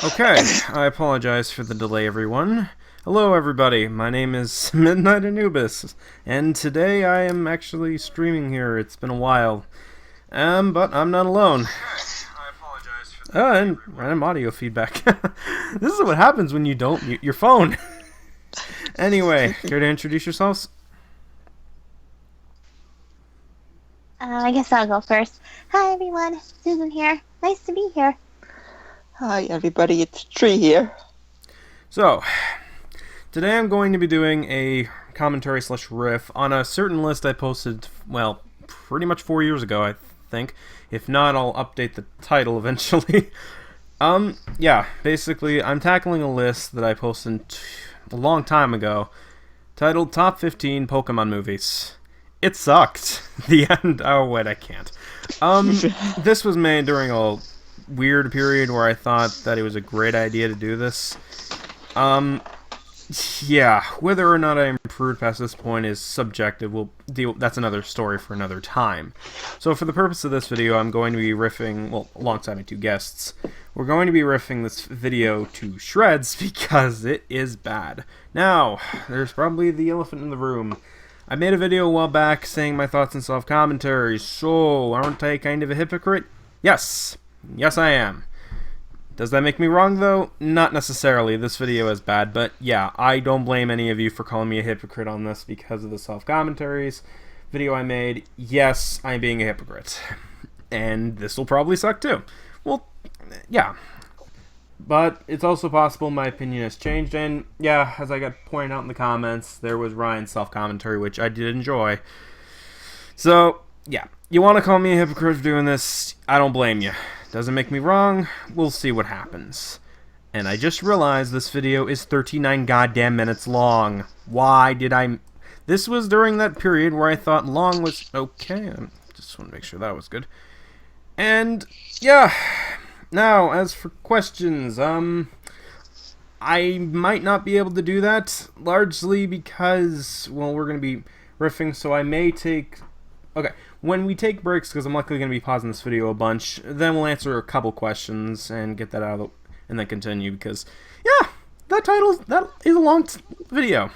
Okay, I apologize for the delay, everyone. Hello, everybody. My name is Midnight Anubis, and today I am actually streaming here. It's been a while, but I'm not alone. I apologize for the and random audio feedback. This is what happens when you don't mute your phone. Anyway, care to introduce yourselves? I guess I'll go first. Hi everyone, Susan here. Nice to be here. Hi everybody, it's Tree here. So, today I'm going to be doing a commentary / riff on a certain list I posted, well, pretty much 4 years ago, I think. If not, I'll update the title eventually. Yeah, basically, I'm tackling a list that I posted a long time ago, titled Top 15 Pokemon Movies. It sucked. The end. Oh, wait, I can't. This was made during a weird period where I thought that it was a great idea to do this. Yeah, whether or not I improved past this point is subjective. That's another story for another time. So for the purpose of this video, I'm going to be riffing, well, alongside my two guests, we're going to be riffing this video to shreds because it is bad. Now, there's probably the elephant in the room. I made a video a while back saying my thoughts and self-commentary, so aren't I kind of a hypocrite? Yes. Yes, I am. Does that make me wrong, though? Not necessarily. This video is bad, but yeah, I don't blame any of you for calling me a hypocrite on this because of the self-commentaries video I made. Yes, I'm being a hypocrite. And this will probably suck, too. Well, yeah. But it's also possible my opinion has changed, and yeah, as I got pointed out in the comments, there was Ryan's self-commentary, which I did enjoy. So, yeah. You want to call me a hypocrite for doing this? I don't blame you. Doesn't make me wrong, we'll see what happens. And I just realized this video is 39 goddamn minutes long. Why did I... This was during that period where I thought long was okay. I just want to make sure that was good. And, yeah. Now, as for questions, I might not be able to do that, largely because, well, we're going to be riffing, so I may take... Okay, when we take breaks, because I'm likely going to be pausing this video a bunch, then we'll answer a couple questions and get that out of the... and then continue, because, yeah, that is a long video.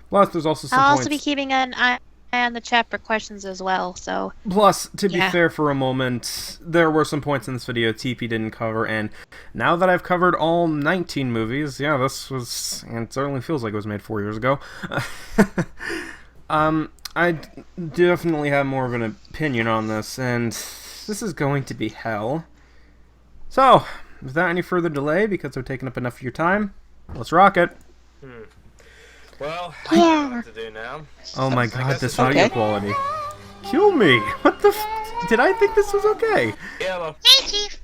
Plus, there's also some I'll points... also be keeping an eye on the chat for questions as well, so... Plus, to be fair for a moment, there were some points in this video TP didn't cover, and now that I've covered all 19 movies, yeah, this was... and it certainly feels like it was made 4 years ago. I definitely have more of an opinion on this, and this is going to be hell. So, without any further delay, because I've taken up enough of your time, let's rock it. Well, I don't know what to do now. Oh my god, this audio quality. Kill me! What the f... Did I think this was okay? Yellow. Hey, Chief.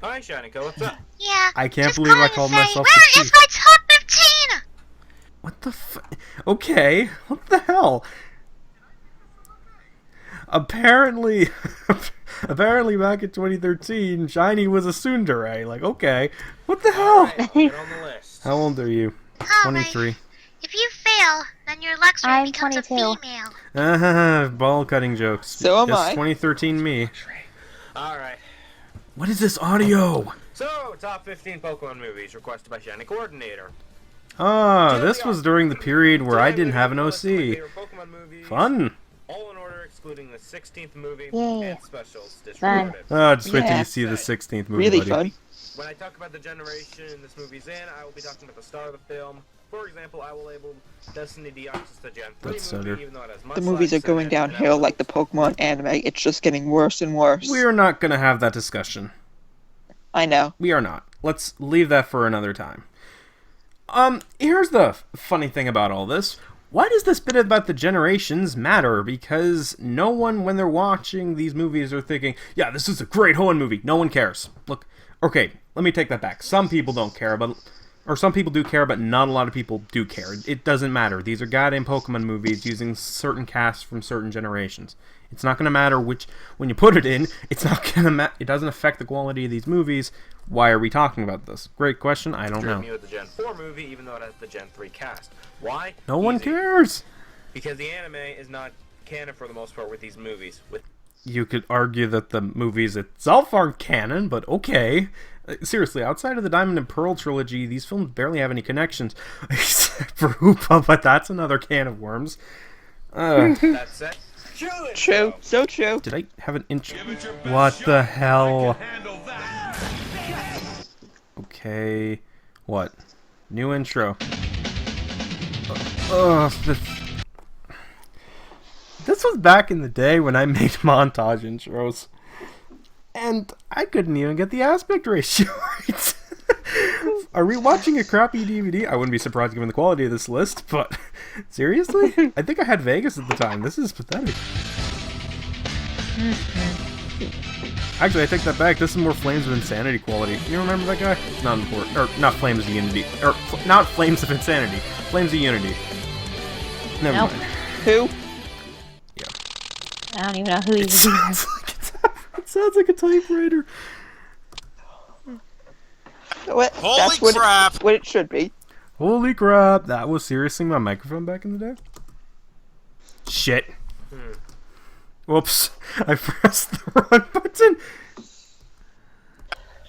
Hi, Shanika, what's up? Yeah. I can't just believe I calling to called say, myself where the is Chief. my top 15? What the f... Okay, what the hell? Apparently back in 2013, Shiny was a tsundere. Like, okay. What the hell? Alright, get on the list. How old are you? Oh, 23. If you fail, then your Luxray I'm becomes 22. a female. Ball cutting jokes. So am Just I. 2013 me. Alright. What is this audio? So, top 15 Pokemon movies requested by Shiny Coordinator. Ah, this was during the period where I didn't have an List of my OC. favorite Pokemon movies, Fun. all in order excluding the 16th movie Yeah. and specials Fun. disregarded. Just wait till Yeah. you see the 16th movie, Really buddy. fun. When I talk about the generation this movie's in, I will be talking about the star of the film. For example, I will label Destiny Deoxys the Gen 3 That's movie, better. even though it has much The movies are lighter going and downhill like the Pokemon anime. It's just getting worse and worse. We are not going to have that discussion. I know. We are not. Let's leave that for another time. Here's the funny thing about all this. Why does this bit about the generations matter? Because no one, when they're watching these movies, are thinking, yeah, this is a great Hoenn movie. No one cares. Look, okay, let me take that back. Some people don't care, or some people do care, but not a lot of people do care. It doesn't matter. These are goddamn Pokemon movies using certain casts from certain generations. It's not going to matter when you put it in, it's not going to it doesn't affect the quality of these movies. Why are we talking about this? Great question, I don't know. With the Gen 4 movie, even though it has the Gen 3 cast. Why? No one Easy. cares! Because the anime is not canon for the most part with these movies. you could argue that the movies itself aren't canon, but okay. Seriously, outside of the Diamond and Pearl trilogy, these films barely have any connections, except for Hoopa, but that's another can of worms. That's it. True. So true. Did I have an intro? What the hell? Okay. What? New intro. This was back in the day when I made montage intros. And I couldn't even get the aspect ratio right. Are we watching a crappy DVD? I wouldn't be surprised given the quality of this list, but seriously? I think I had Vegas at the time. This is pathetic. Actually, I take that back. This is more Flames of Insanity quality. You remember that guy? Not important. Or, not Flames of Unity. Or, not Flames of Insanity. Flames of Unity. Never Nope. mind. Who? I don't even know who he is. It sounds like a typewriter. What? Holy That's what crap. what it should be. Holy crap. That was seriously my microphone back in the day? Shit. Whoops. I pressed the wrong button.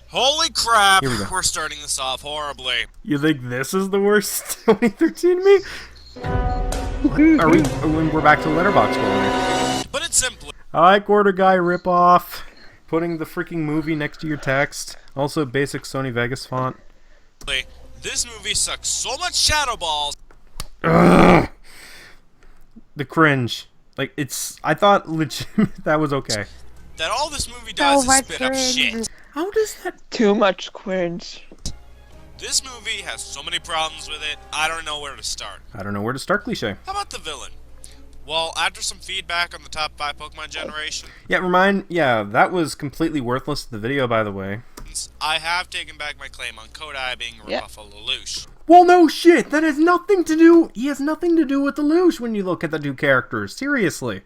Holy crap! Here we go. We're starting this off horribly. You think this is the worst 2013 me? Are we? We're back to letterbox quality. To put it simply, Alright, Quarter Guy ripoff. Putting the freaking movie next to your text. Also, basic Sony Vegas font. this movie sucks so much shadow balls. Ugh. The cringe. Like, it's. I thought legit that was okay. That all this movie does is much spit up cringe. shit. How does that. Too much cringe. This movie has so many problems with it, I don't know where to start. I don't know where to start, cliche. How about the villain? Well, after some feedback on the top 5 Pokemon generation, Yeah, that was completely worthless to the video, by the way. I have taken back my claim on Kodai being a Yeah. ripoff of Lelouch. Well, no shit. That has nothing to do. He has nothing to do with the Lelouch when you look at the two characters. Seriously.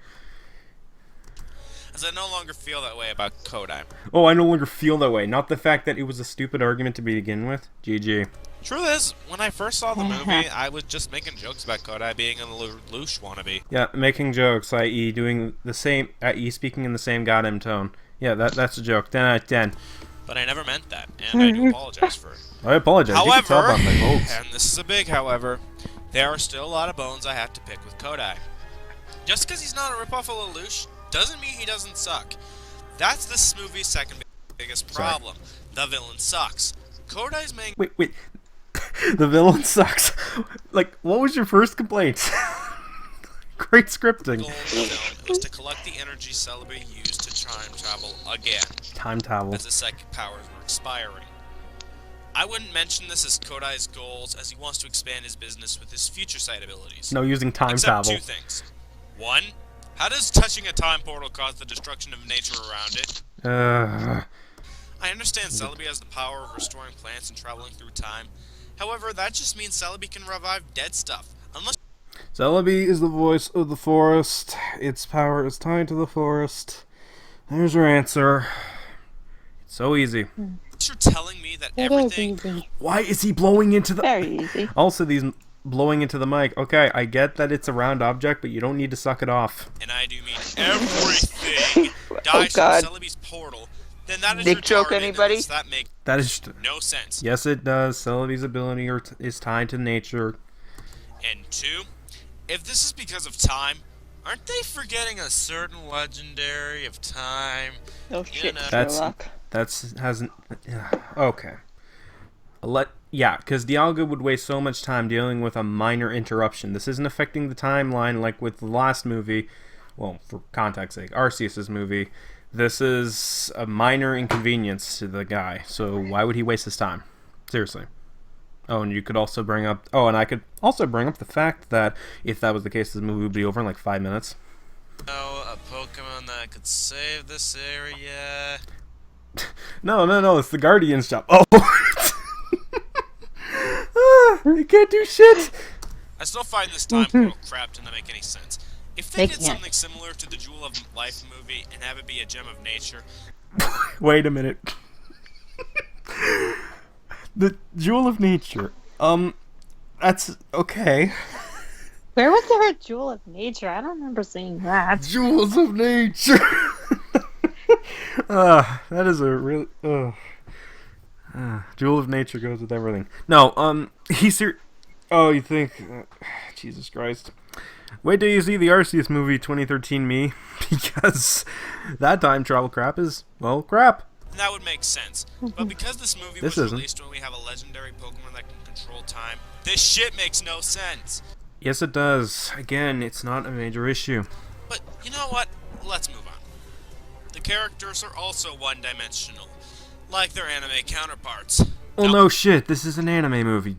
As I no longer feel that way about Kodai. Oh, I no longer feel that way. Not the fact that it was a stupid argument to begin with. GG. Truth is, when I first saw the movie, I was just making jokes about Kodai being a Lelouch wannabe. Yeah, making jokes, i.e. doing the same, i.e. speaking in the same goddamn tone. Yeah, that's a joke. 10 out of 10. But I never meant that, and I do apologize for it. I apologize. You can tell However, by my votes. and this is a big however, there are still a lot of bones I have to pick with Kodai. Just because he's not a ripoff of Lelouch doesn't mean he doesn't suck. That's this movie's second biggest problem. The villain sucks. Kodai's main Wait. The villain sucks. Like, what was your first complaint? Great scripting. goal of the film was to collect the energy Celebi used to time travel again, Time travel. as his psychic powers were expiring. I wouldn't mention this as Kodai's goals, as he wants to expand his business with his future sight abilities. No, using time Except travel. two things. One, how does touching a time portal cause the destruction of nature around it? I understand Celebi has the power of restoring plants and traveling through time. However, that just means Celebi can revive dead stuff. Unless Celebi is the voice of the forest. Its power is tied to the forest. There's your answer. It's so easy. you're telling me that It is everything... easy. Why is he blowing into the... Very easy. Also, these blowing into the mic. Okay, I get that it's a round object, but you don't need to suck it off. And I do mean everything dies Oh, God. from Celebi's portal, then that is Dick joke, retarded, anybody? and that makes That is... no sense. Yes, it does. Celebi's ability is tied to nature. And two, if this is because of time, aren't they forgetting a certain legendary of time? No shit, know. That's- Sherlock. Hasn't... Okay. Yeah, because Dialga would waste so much time dealing with a minor interruption. This isn't affecting the timeline like with the last movie. Well, for context sake, Arceus's movie. This is a minor inconvenience to the guy, so why would he waste his time? Seriously. Oh, and you could also bring up... Oh, and I could also bring up the fact that if that was the case, this movie would be over in like 5 minutes. Oh, a Pokemon that could save this area. No, it's the Guardian's job. Oh! You can't do shit! I still find this time portal crap to not make any sense. If they They did can't. something similar to the Jewel of Life movie and have it be a gem of nature, Wait a minute. The Jewel of Nature. That's okay. Where was there a Jewel of Nature? I don't remember seeing that. Jewels of Nature! That is a real. Jewel of nature goes with everything. No, he's here. Oh, you think? Jesus Christ. Wait till you see the Arceus movie 2013 Me, because that time travel crap is, well, crap. That would make sense. But because this movie was released when we have a legendary Pokemon that can control time, this shit makes no sense. Yes, it does. Again, it's not a major issue. But you know what? Let's move on. The characters are also one-dimensional, like their anime counterparts. Well, no shit. This is an anime movie.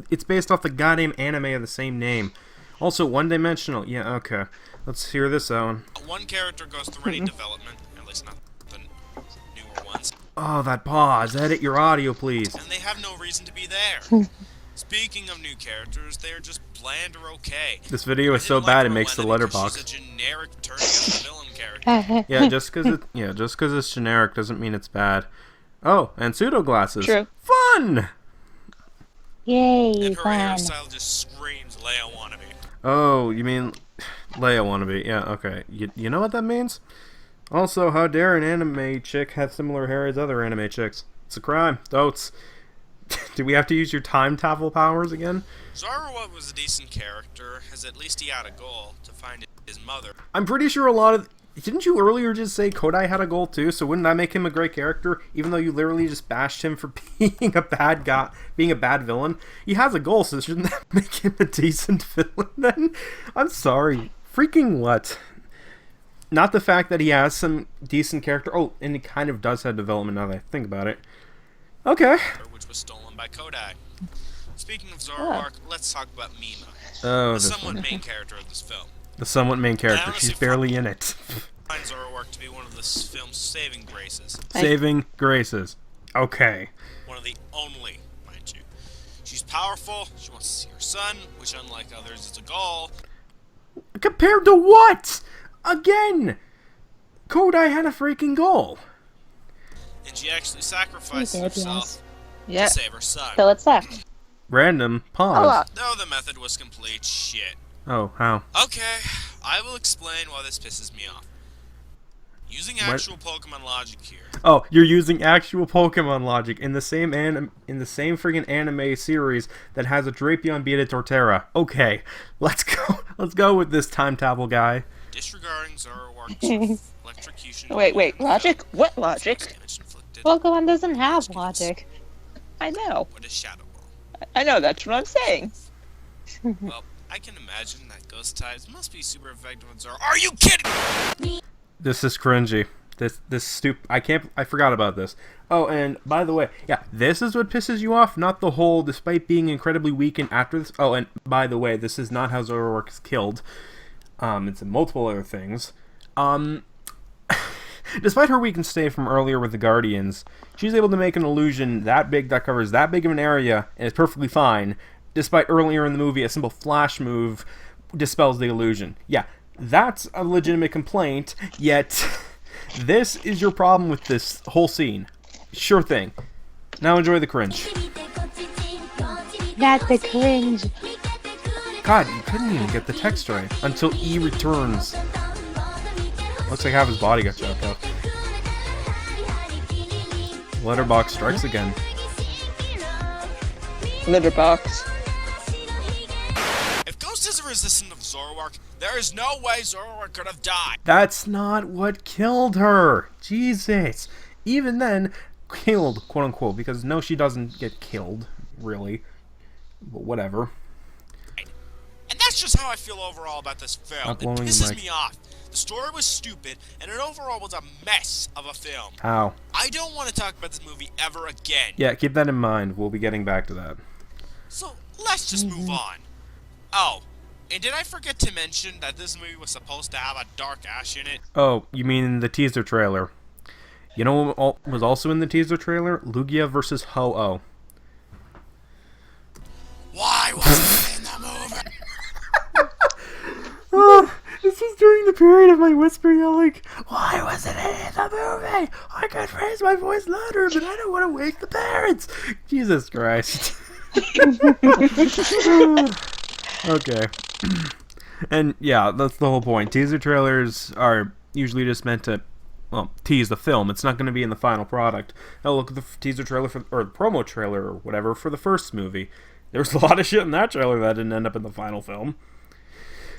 It's based off the goddamn anime of the same name. Also, one-dimensional. Yeah, okay. Let's hear this out. One character goes through any development, at least not the newer ones. Oh, that pause. Edit your audio, please. And they have no reason to be there. Speaking of new characters, they are just bland or okay. This video is so bad it makes the letterbox. She's a generic turning of villain character. Yeah, just because it's generic doesn't mean it's bad. Oh, and pseudo glasses. True. Fun. Yay, And her fun. hairstyle just screams Leia wannabe. Oh, you mean Leia wannabe? Yeah, okay. You know what that means? Also, how dare an anime chick have similar hair as other anime chicks? It's a crime. Totes. Do we have to use your time travel powers again? Zoroark was a decent character, as at least he had a goal to find his mother. I'm pretty sure a lot of... Didn't you earlier just say Kodai had a goal too? So wouldn't that make him a great character, even though you literally just bashed him for being a bad guy, being a bad villain? He has a goal, so shouldn't that make him a decent villain then? I'm sorry. Freaking what? Not the fact that he has some decent character. Oh, and he kind of does have development now that I think about it. Okay. Which was stolen by Kodai. Speaking of Zoroark, let's talk about Mima, Oh, the this somewhat one. main character of this film. The somewhat main character. honestly She's barely in it. I find Zoroark to be one of this film's saving graces. Saving graces. Okay. One of the only, mind you. She's powerful, she wants to see her son, which unlike others is a goal. Compared to what? Again! Kodai had a freaking goal. And she actually sacrifices did, herself Yeah. to save her son. So it's left. Random pause. Hello. No, the method was complete shit. Oh, how? Okay, I will explain why this pisses me off. Using actual Pokemon logic here. Oh, you're using actual Pokemon logic in the same friggin' anime series that has a Drapion beat a Torterra. Okay, let's go. Let's go with this time travel guy. Disregarding Zoroark's electrocution. Wait, logic? What logic? Damage inflicted. Pokemon doesn't have logic. I know. What is Shadow Ball? I know, that's what I'm saying. Well, I can imagine that ghost types must be super effective on Zoro. Are you kidding? This is cringy. I forgot about this. Oh, and by the way, yeah, this is what pisses you off, not the whole, despite being incredibly weak and after this. Oh, and by the way, this is not how Zoroark is killed. It's in multiple other things. Despite her weakened state from earlier with the Guardians, she's able to make an illusion that big that covers that big of an area and is perfectly fine. Despite earlier in the movie, a simple flash move dispels the illusion. Yeah, that's a legitimate complaint, yet this is your problem with this whole scene. Sure thing. Now enjoy the cringe. That's the cringe. God, you couldn't even get the text right until E returns. Looks like half his body got chopped off. Letterbox strikes again. Litterbox. If Ghost is a resistant of Zoroark, there is no way Zoroark could have died. That's not what killed her. Jesus. Even then, killed, quote unquote, because no, she doesn't get killed, really. But whatever. And that's just how I feel overall about this film. Stop It blowing the pisses mic. me off. The story was stupid, and it overall was a mess of a film. How? I don't want to talk about this movie ever again. Yeah, keep that in mind. We'll be getting back to that. So, let's just move on. Oh, and did I forget to mention that this movie was supposed to have a dark ash in it? Oh, you mean the teaser trailer. You know what was also in the teaser trailer? Lugia versus Ho-Oh. Why wasn't it in the movie? This was during the period of my whisper yelling, why wasn't it in the movie? I could raise my voice louder, but I don't want to wake the parents. Jesus Christ. Okay. And yeah, that's the whole point. Teaser trailers are usually just meant to well, tease the film. It's not going to be in the final product. Now look at the teaser trailer or the promo trailer or whatever for the first movie. There was a lot of shit in that trailer that didn't end up in the final film.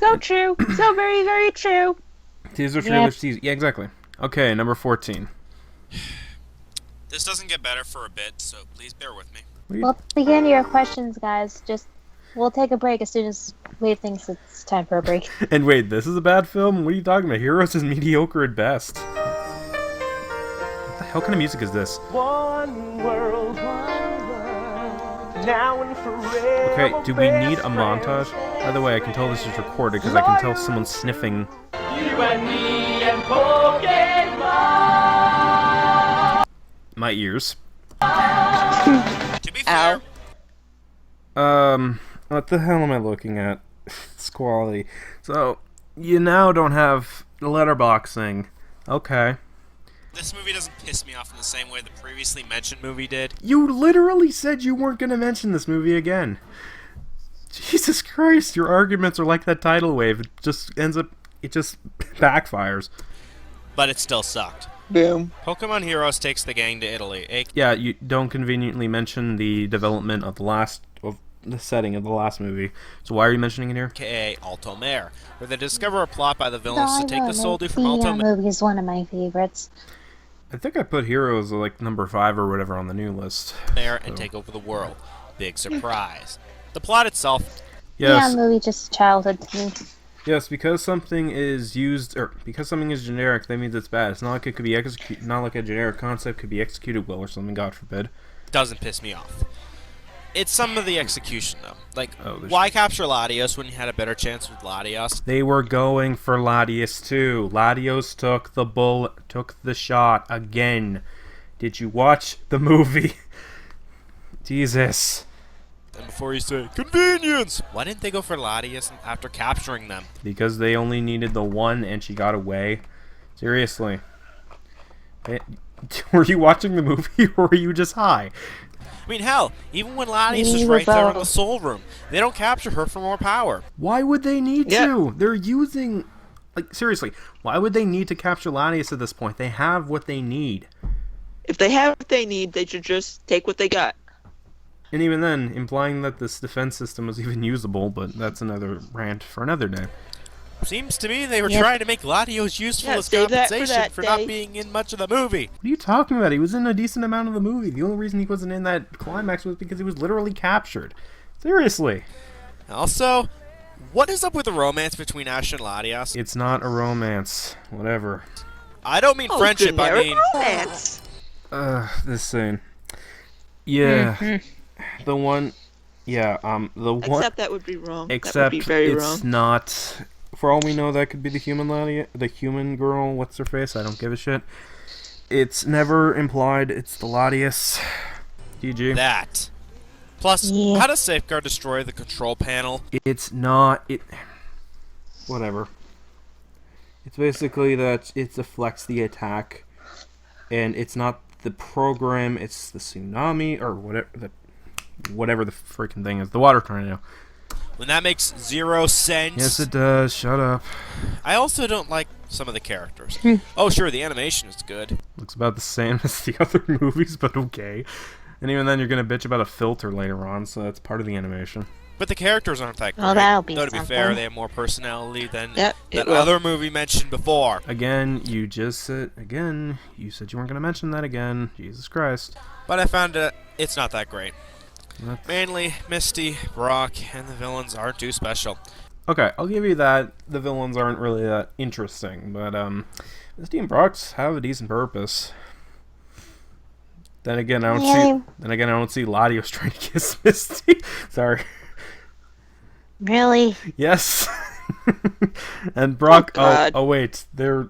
So true. So very, very true. Teaser trailers, teaser. Yeah, exactly. Okay, number 14. This doesn't get better for a bit, so please bear with me. Well, begin your questions, guys. We'll take a break as soon as Wade thinks it's time for a break. And wait, this is a bad film? What are you talking about? Heroes is mediocre at best. What the hell kind of music is this? One world, now and forever. Okay, do we need a montage? By the way, I can tell this is recorded because I can tell someone sniffing. You and me and Pokemon. My ears. To be fair, What the hell am I looking at? It's quality. So, you now don't have letterboxing. Okay. this movie doesn't piss me off in the same way the previously mentioned movie did. You literally said you weren't going to mention this movie again. Jesus Christ, your arguments are like that tidal wave. It just backfires. But it still sucked. Boom. Pokemon Heroes takes the gang to Italy. Yeah, you don't conveniently mention the development of the setting of the last movie. So why are you mentioning it here? AKA Alto Mare, where they discover a plot by the villains to take the Soldu from Alto The Mare. movie is one of my favorites. I think I put Heroes like number 5 or whatever on the new list. And take over the world. Big surprise. The plot itself. Yes. Yeah, the movie just childhood to me. Yes, because something is used, or because something is generic, that means it's bad. It's not like it could be not like a generic concept could be executed well or something. God forbid. Doesn't piss me off. It's some of the execution, though. Like, Oh, why capture Latios when you had a better chance with Latios? They were going for Latios too. Latios took the shot again. Did you watch the movie? Jesus. And before you say, convenience! Why didn't they go for Latios after capturing them? Because they only needed the one and she got away. Seriously. Were you watching the movie or were you just high? I mean, hell, even when Latios is We were right there in the both. Soul Room, they don't capture her for more power. Why would they need Yeah. to? They're using... Like, seriously, why would they need to capture Latios at this point? They have what they need. If they have what they need, they should just take what they got. And even then, implying that this defense system was even usable, but that's another rant for another day. Seems to me they were Yep. trying to make Latios useful Yeah, as save that for compensation that for not day. being in much of the movie. What are you talking about? He was in a decent amount of the movie. The only reason he wasn't in that climax was because he was literally captured. Seriously. Also, what is up with the romance between Ash and Latios? It's not a romance. Whatever. I don't mean friendship, I generic mean... romance. This scene. Yeah. The one... Yeah, the one... Except that would be wrong. That would Except be very it's wrong. not... For all we know, that could be the human lady, the human girl. What's her face? I don't give a shit. It's never implied. It's the Latios. GG. That. Plus, Yeah. how does Safeguard destroy the control panel? It's not... Whatever. It's basically that it deflects the attack, and it's not the program, it's the tsunami, or whatever the freaking thing is. The water tornado. When that makes 0 sense. Yes, it does. Shut up. I also don't like some of the characters. Oh, sure, the animation is good. Looks about the same as the other movies, but okay. And even then, you're gonna bitch about a filter later on, so that's part of the animation. But the characters aren't that great. Well, that'll be Though, to be something. fair, they have more personality than Yep, it that will. other movie mentioned before. Again, you said you weren't gonna mention that again. Jesus Christ. But I found it's not that great. That's- Mainly, Misty, Brock, and the villains aren't too special. Okay, I'll give you that. The villains aren't really that interesting, but Misty and Brock's have a decent purpose. Then again, I don't see Latios trying to kiss Misty. Sorry. Really? Yes. And Brock. God. Oh wait, there's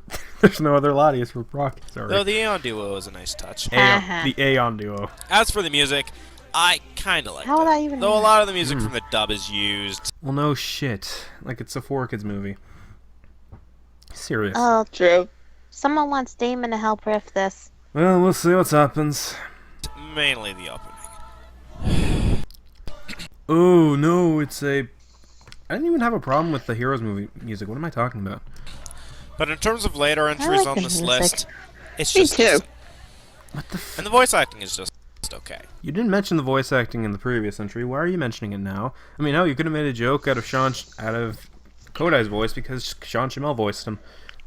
no other Latios for Brock. Sorry. Though the Aeon duo is a nice touch. The Aeon duo. As for the music, I kinda like How would it. I even Though a know? lot of the music from the dub is used. Well, no shit. Like it's a 4Kids movie. Serious. Oh, True. someone wants Damon to help riff this. Well, we'll see what happens. Mainly the opening. Oh no, it's a. I didn't even have a problem with the Heroes movie music. What am I talking about? But in terms of later entries like on the this music. list, It's Me just too. What the and the voice acting is just okay. You didn't mention the voice acting in the previous entry. Why are you mentioning it now? I mean, no, you could have made a joke out of Kodai's voice because Sean Chamel voiced him,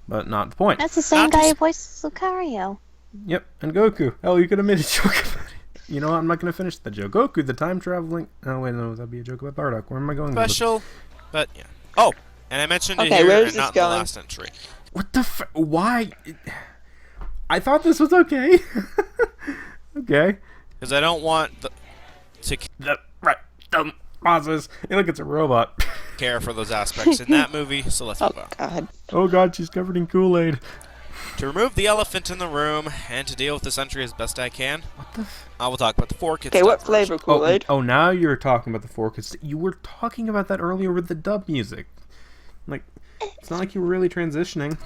but not the point. That's the same Not guy just- who voiced Lucario. Yep, and Goku. Hell, you could have made a joke about it. You know what? I'm not going to finish the joke. Goku, the time traveling. Oh wait, no, that'd be a joke about Bardock. Where am I going? with this? Special, but yeah. Oh, and I mentioned it Okay, here where and is not this in the going? last entry. What the why? I thought this was okay. Okay. Because I don't want to Right. Pauses. Hey, look, it's a robot. care for those aspects in that movie, so let's Oh move on. God. Oh god, she's covered in Kool-Aid. To remove the elephant in the room and to deal with this entry as best I can, I will talk about the 4 kids. Okay, what flavor Kool-Aid? Oh, now you're talking about the 4 kids. You were talking about that earlier with the dub music. Like, it's not like you were really transitioning.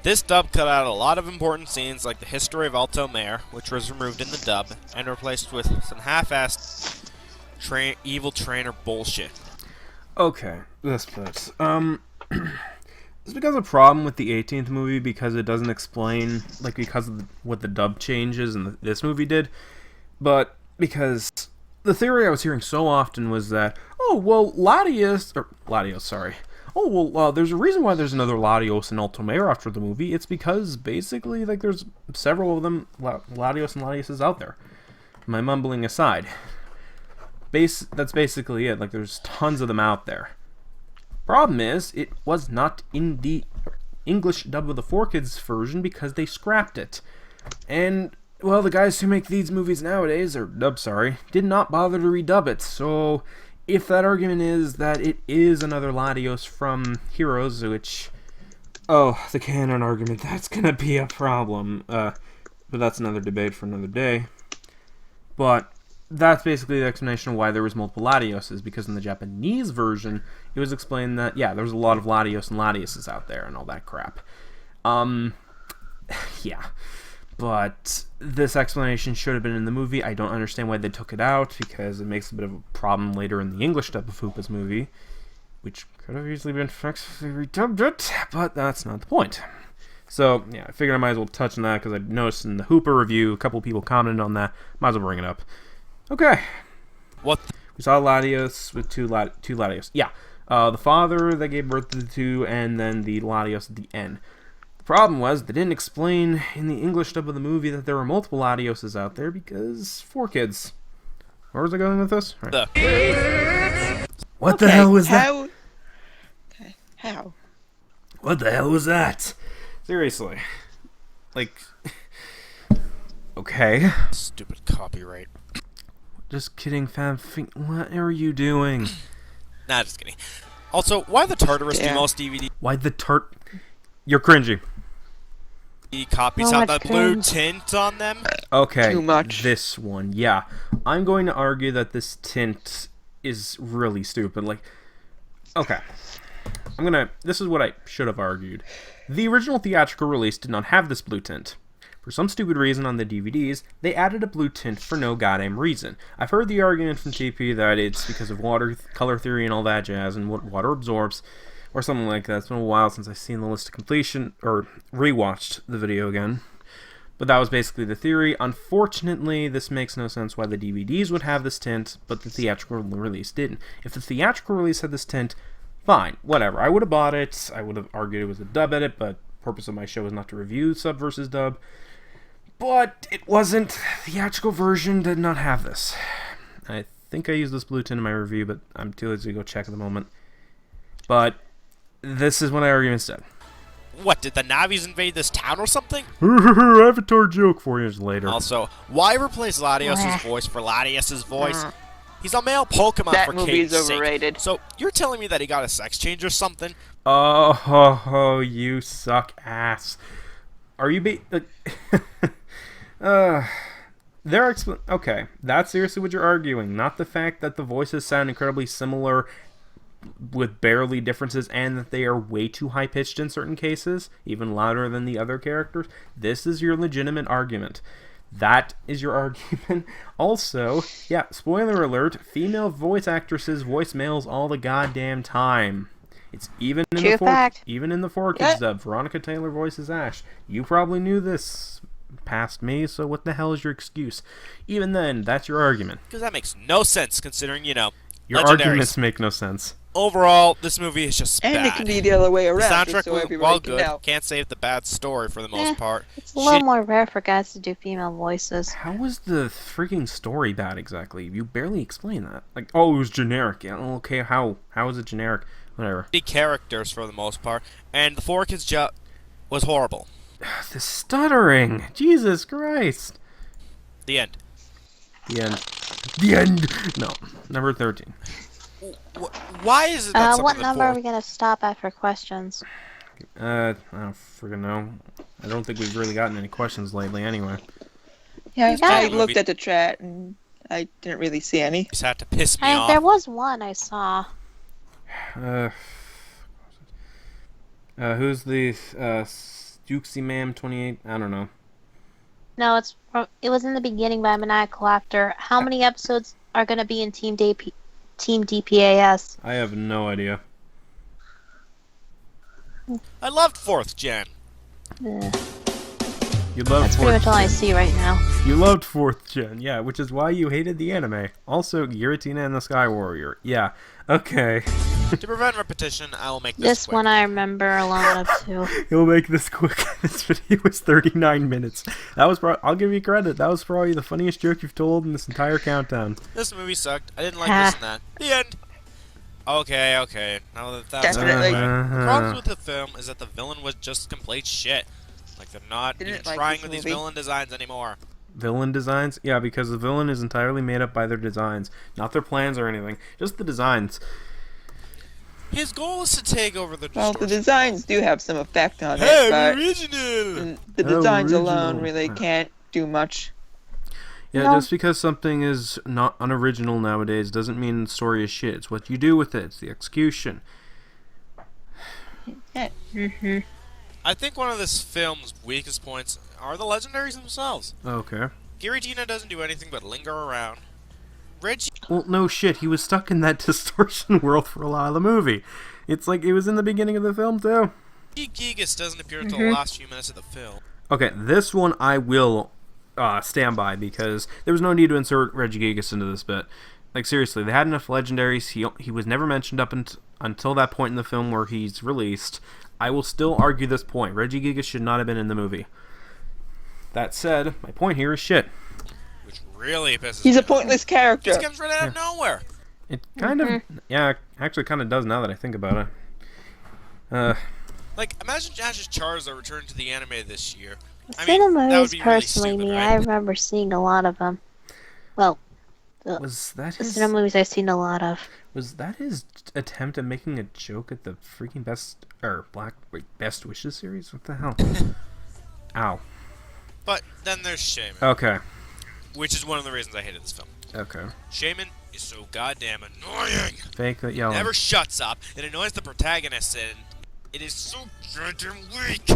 This dub cut out a lot of important scenes like the history of Alto Mare, which was removed in the dub, and replaced with some half-assed evil trainer bullshit. Okay, this bit. This becomes a problem with the 18th movie because it doesn't explain, like, because of what the dub changes and this movie did, but because the theory I was hearing so often was that, oh, well, Latios, sorry. Oh, well, there's a reason why there's another Latios and Altomare after the movie. It's because, basically, like, there's several of them, Latios and Latiuses out there. My mumbling aside. That's basically it. Like, there's tons of them out there. Problem is, it was not in the English dub of the 4Kids version because they scrapped it. And, well, the guys who make these movies nowadays, did not bother to redub it. So, if that argument is that it is another Latios from Heroes, which, the canon argument, that's gonna be a problem. But that's another debate for another day. But that's basically the explanation of why there was multiple Latioses, because in the Japanese version, it was explained that, yeah, there's a lot of Latios and Latiuses out there and all that crap. Yeah. But this explanation should have been in the movie. I don't understand why they took it out, because it makes a bit of a problem later in the English dub of Hoopa's movie, which could have easily been fixed if they redubbed it, but that's not the point. So, yeah, I figured I might as well touch on that, because I noticed in the Hoopa review, a couple people commented on that. Might as well bring it up. Okay. What? We saw Latios with two Latios. Yeah. The father that gave birth to the two, and then the Latios at the end. The problem was, they didn't explain in the English dub of the movie that there were multiple Latioses out there, because 4Kids. Where was I going with this? Right. What the hell was that? How? What the hell was that? Seriously. Like... Okay. Stupid copyright. Just kidding, fam. What are you doing? Nah, just kidding. Also, why the Tartarus do Yeah. most DVD Why the You're cringy. copies So have much that blue cringe. tint on them? Okay. Too much. This one, yeah. I'm going to argue that this tint is really stupid. Like, okay. This is what I should have argued. The original theatrical release did not have this blue tint. For some stupid reason on the DVDs, they added a blue tint for no goddamn reason. I've heard the argument from TP that it's because of color theory and all that jazz and what water absorbs, or something like that. It's been a while since I've seen the list of completion, or rewatched the video again. But that was basically the theory. Unfortunately, this makes no sense why the DVDs would have this tint, but the theatrical release didn't. If the theatrical release had this tint, fine, whatever. I would have bought it. I would have argued it was a dub edit, but the purpose of my show is not to review sub versus dub. But it wasn't. The theatrical version did not have this. I think I used this blue tint in my review, but I'm too lazy to go check at the moment. But this is what I argue instead. What, did the Navis invade this town or something? Avatar joke 4 years later. Also, why replace Latios' voice for Latios' voice? He's a male Pokemon That for movie's Kate's overrated. sake. So, you're telling me that he got a sex change or something? Oh, you suck ass. Are you okay, that's seriously what you're arguing, not the fact that the voices sound incredibly similar with barely differences and that they are way too high-pitched in certain cases, even louder than the other characters. This is your legitimate argument. That is your argument. Also, yeah, spoiler alert, female voice actresses voice males all the goddamn time. It's even in True the fact. even in the 4Kids dub. Veronica Taylor voices Ash. You probably knew this past me, so what the hell is your excuse? Even then, that's your argument. Because that makes no sense, considering, you know, Your legendaries. arguments make no sense. Overall, this movie is just And bad. it can be the other way The around, soundtrack, just so while everybody can good, know. can't save the bad story for the most part. It's a little more rare for guys to do female voices. How was the freaking story bad exactly? You barely explained that. Like, oh, it was generic. Yeah, okay, how is it generic? Whatever. The characters for the most part, and the 4Kids job was horrible. The stuttering! Jesus Christ! The end. The end. The end! No. Number 13. Why is it that some What of the number are we gonna stop at for questions? I don't friggin' know. I don't think we've really gotten any questions lately anyway. Yeah, Yeah. I looked at the chat and I didn't really see any. just had to piss me off. There was one I saw. Who's the, Dukesy Ma'am 28? I don't know. No, it was in the beginning by Maniacal Laughter. How many episodes are gonna be in Team DPAS? I have no idea. I loved 4th Gen. You loved That's pretty 4th much all I Gen. see right now. You loved 4th Gen, yeah, which is why you hated the anime. Also, Giratina and the Sky Warrior. Yeah, okay. To prevent repetition, I will make this This quick. one I remember a lot of too. You'll make this quick. This video was 39 minutes. That was I'll give you credit. That was probably the funniest joke you've told in this entire countdown. This movie sucked. I didn't like this and that. The end. Okay. Now that that's Definitely. The problem with the film is that the villain was just complete shit. Like, they're not Didn't even like trying this with these movie. villain designs anymore. Villain designs? Yeah, because the villain is entirely made up by their designs. Not their plans or anything. Just the designs. His goal is to take over the Well, the distortion. designs do have some effect on it, Hey, but original! the designs Original. alone really can't do much. Yeah, No. just because something is not unoriginal nowadays doesn't mean the story is shit. It's what you do with it. It's the execution. I think one of this film's weakest points are the legendaries themselves. Okay. Giratina doesn't do anything but linger around. Reggie Well, no shit. He was stuck in that distortion world for a lot of the movie. It's like it was in the beginning of the film, too. Gigas doesn't appear until the last few minutes of the film. Okay, this one I will stand by because there was no need to insert Regigigas into this bit. Like, seriously, they had enough legendaries. He was never mentioned up until that point in the film where he's released. I will still argue this point. Regigigas should not have been in the movie. That said, my point here is shit. Which really pisses He's me a off. pointless character. This comes right out of nowhere. It kind of, yeah, actually kind of does now that I think about it. Like, imagine Ash's Charizard returned to the anime this year. I Cinema mean, that would movies, be really personally, stupid, me, right? I remember seeing a lot of them. Well, Was that the his? cinema movies I've seen a lot of. Was that his attempt at making a joke at the freaking Best Wishes series? What the hell? Ow. But then there's Shaman, Okay. which is one of the reasons I hated this film. Okay. Shaman is so goddamn annoying. Fake that yelling. Never shuts up. It annoys the protagonist, and it is so goddamn weak.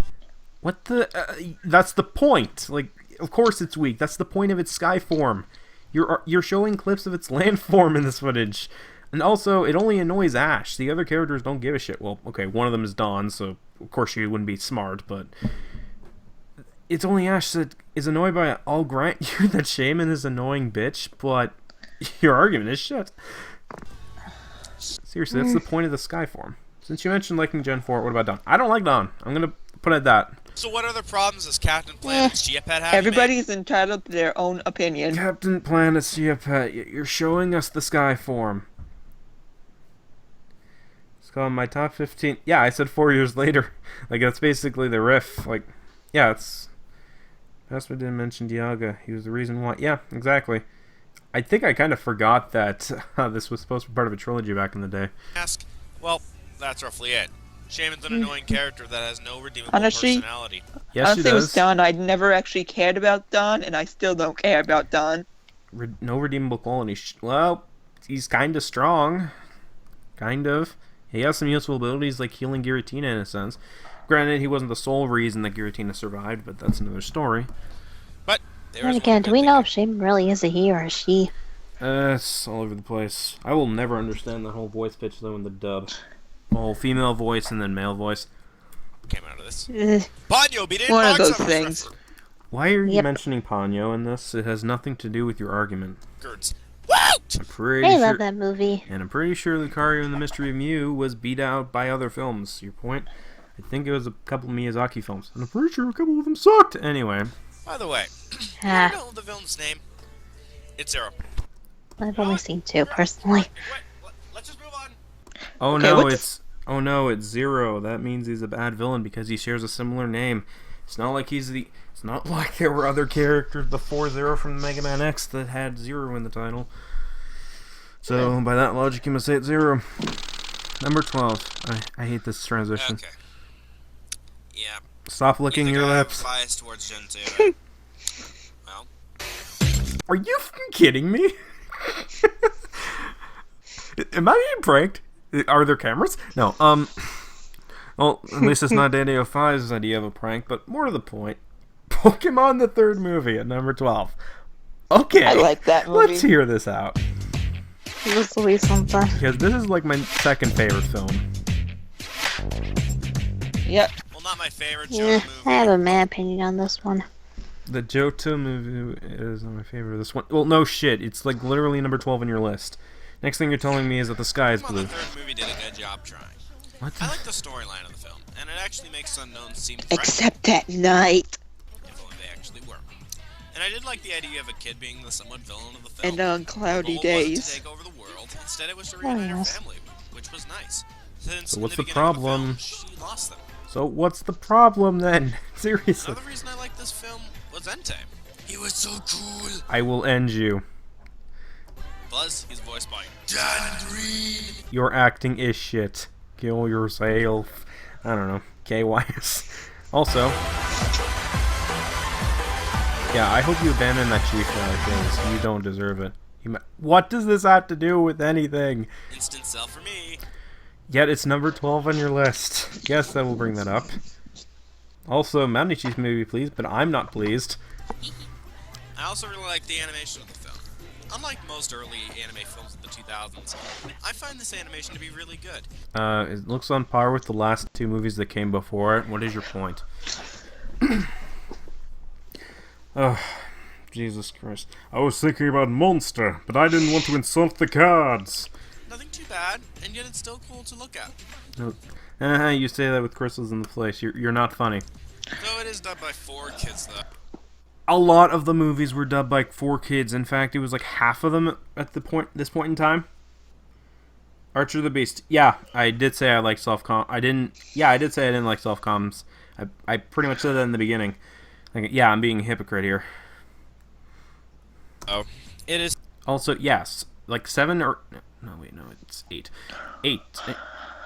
What the? That's the point. Like, of course it's weak. That's the point of its sky form. You're showing clips of its land form in this footage, and also it only annoys Ash. The other characters don't give a shit. Well, okay, one of them is Dawn, so of course she wouldn't be smart, but it's only Ash that is annoyed by it. I'll grant you that Shaman is an annoying bitch, but your argument is shit. Seriously, that's the point of the sky form. Since you mentioned liking Gen 4, what about Dawn? I don't like Dawn. I'm gonna put it at that. So what other problems does Captain Planet's Geopet have? Everybody's entitled to their own opinion. Captain Planet Geopet, you're showing us the sky form. It's called my top 15. Yeah, I said 4 years later. Like, that's basically the riff. Like, yeah, it's... Pastor didn't mention Dialga. He was the reason why. Yeah, exactly. I think I kind of forgot that this was supposed to be part of a trilogy back in the day. Ask. Well, that's roughly it. Shaman's an annoying character that has no redeemable Honestly, personality. Yes, she Honestly, it was does. Dawn. I never actually cared about Dawn, and I still don't care about Dawn. No redeemable quality. Well, he's kind of strong. Kind of. He has some useful abilities like healing Giratina in a sense. Granted, he wasn't the sole reason that Giratina survived, but that's another story. But there And is again, one do good we thing. know if Shaman really is a he or a she? It's all over the place. I will never understand that whole voice pitch though in the dub. whole female voice and then male voice. Came out of this. Ugh. Ponyo beat it. One of those things. Why are you Yep. mentioning Ponyo in this? It has nothing to do with your argument. Records. Woo! I'm pretty I sure, love that movie. and I'm pretty sure Lucario and the Mystery of Mew was beat out by other films. Your point? I think it was a couple Miyazaki films, and I'm pretty sure a couple of them sucked. Anyway, By the way, you Ah, know the villain's name? It's Zero. I've only seen two personally. Wait, let's just move on. oh Okay, no, what the it's Zero. That means he's a bad villain because he shares a similar name. It's not like It's not like there were other characters before Zero from Mega Man X that had Zero in the title. So by that logic, you must say it's Zero. Number 12. I hate this transition. Okay. Yeah. Stop licking You think your I have lips. bias towards Gen 2, right? Well, Are you fucking kidding me? Am I being pranked? Are there cameras? No. Well, at least it's not Danny O5's idea of a prank, but more to the point. Pokemon the third movie at number 12. Okay. I like that movie. Let's hear this out. Let's leave something. Because this is like my second favorite film. Yep. well, not my favorite Yeah, Johto I have movie. a mad opinion on this one. The Johto movie is not my favorite. This one, well, no shit. It's like literally number 12 on your list. Next thing you're telling me is that the sky is Pokemon blue. the third movie did a good job trying. What I the? like the storyline of the film, and it actually makes unknowns seem threatening, Except at night. if only they actually were. And I did like the idea of a kid being the somewhat villain of the film. And on The cloudy goal wasn't to days. take over the world. Instead, it was to reunite her yes. family, which was nice. Since So in what's the the beginning of problem? film, she lost them. So what's the problem then? Seriously. Another reason I like this film was Entei. He was so cool. I will end you. Plus, he's voiced by Dan Green. Your acting is shit. Kill yourself. I don't know. KYS. Also, yeah, I hope you abandon that chief because you don't deserve it. What does this have to do with anything? Instant sell for me. Yet it's number 12 on your list. Yes, I will bring that up. Also, Mountain Chief movie, please, but I'm not pleased. I also really like the animation of the film. Unlike most early anime films of the 2000s, I find this animation to be really good. It looks on par with the last two movies that came before it. What is your point? Oh, Jesus Christ. I was thinking about Monster, but I didn't want to insult the cards. Nothing too bad, and yet it's still cool to look at. No. You say that with crystals in the place. You're not funny. Though it is dubbed by 4 kids, though. A lot of the movies were dubbed by 4 kids. In fact, it was like half of them at this point in time. Archer the Beast. Yeah, I did say I like self-com. I did say I didn't like self-coms. I pretty much said that in the beginning. Like, yeah, I'm being a hypocrite here. Oh. It is. Also, yes, like 7 or no, wait, no, it's 8. 8.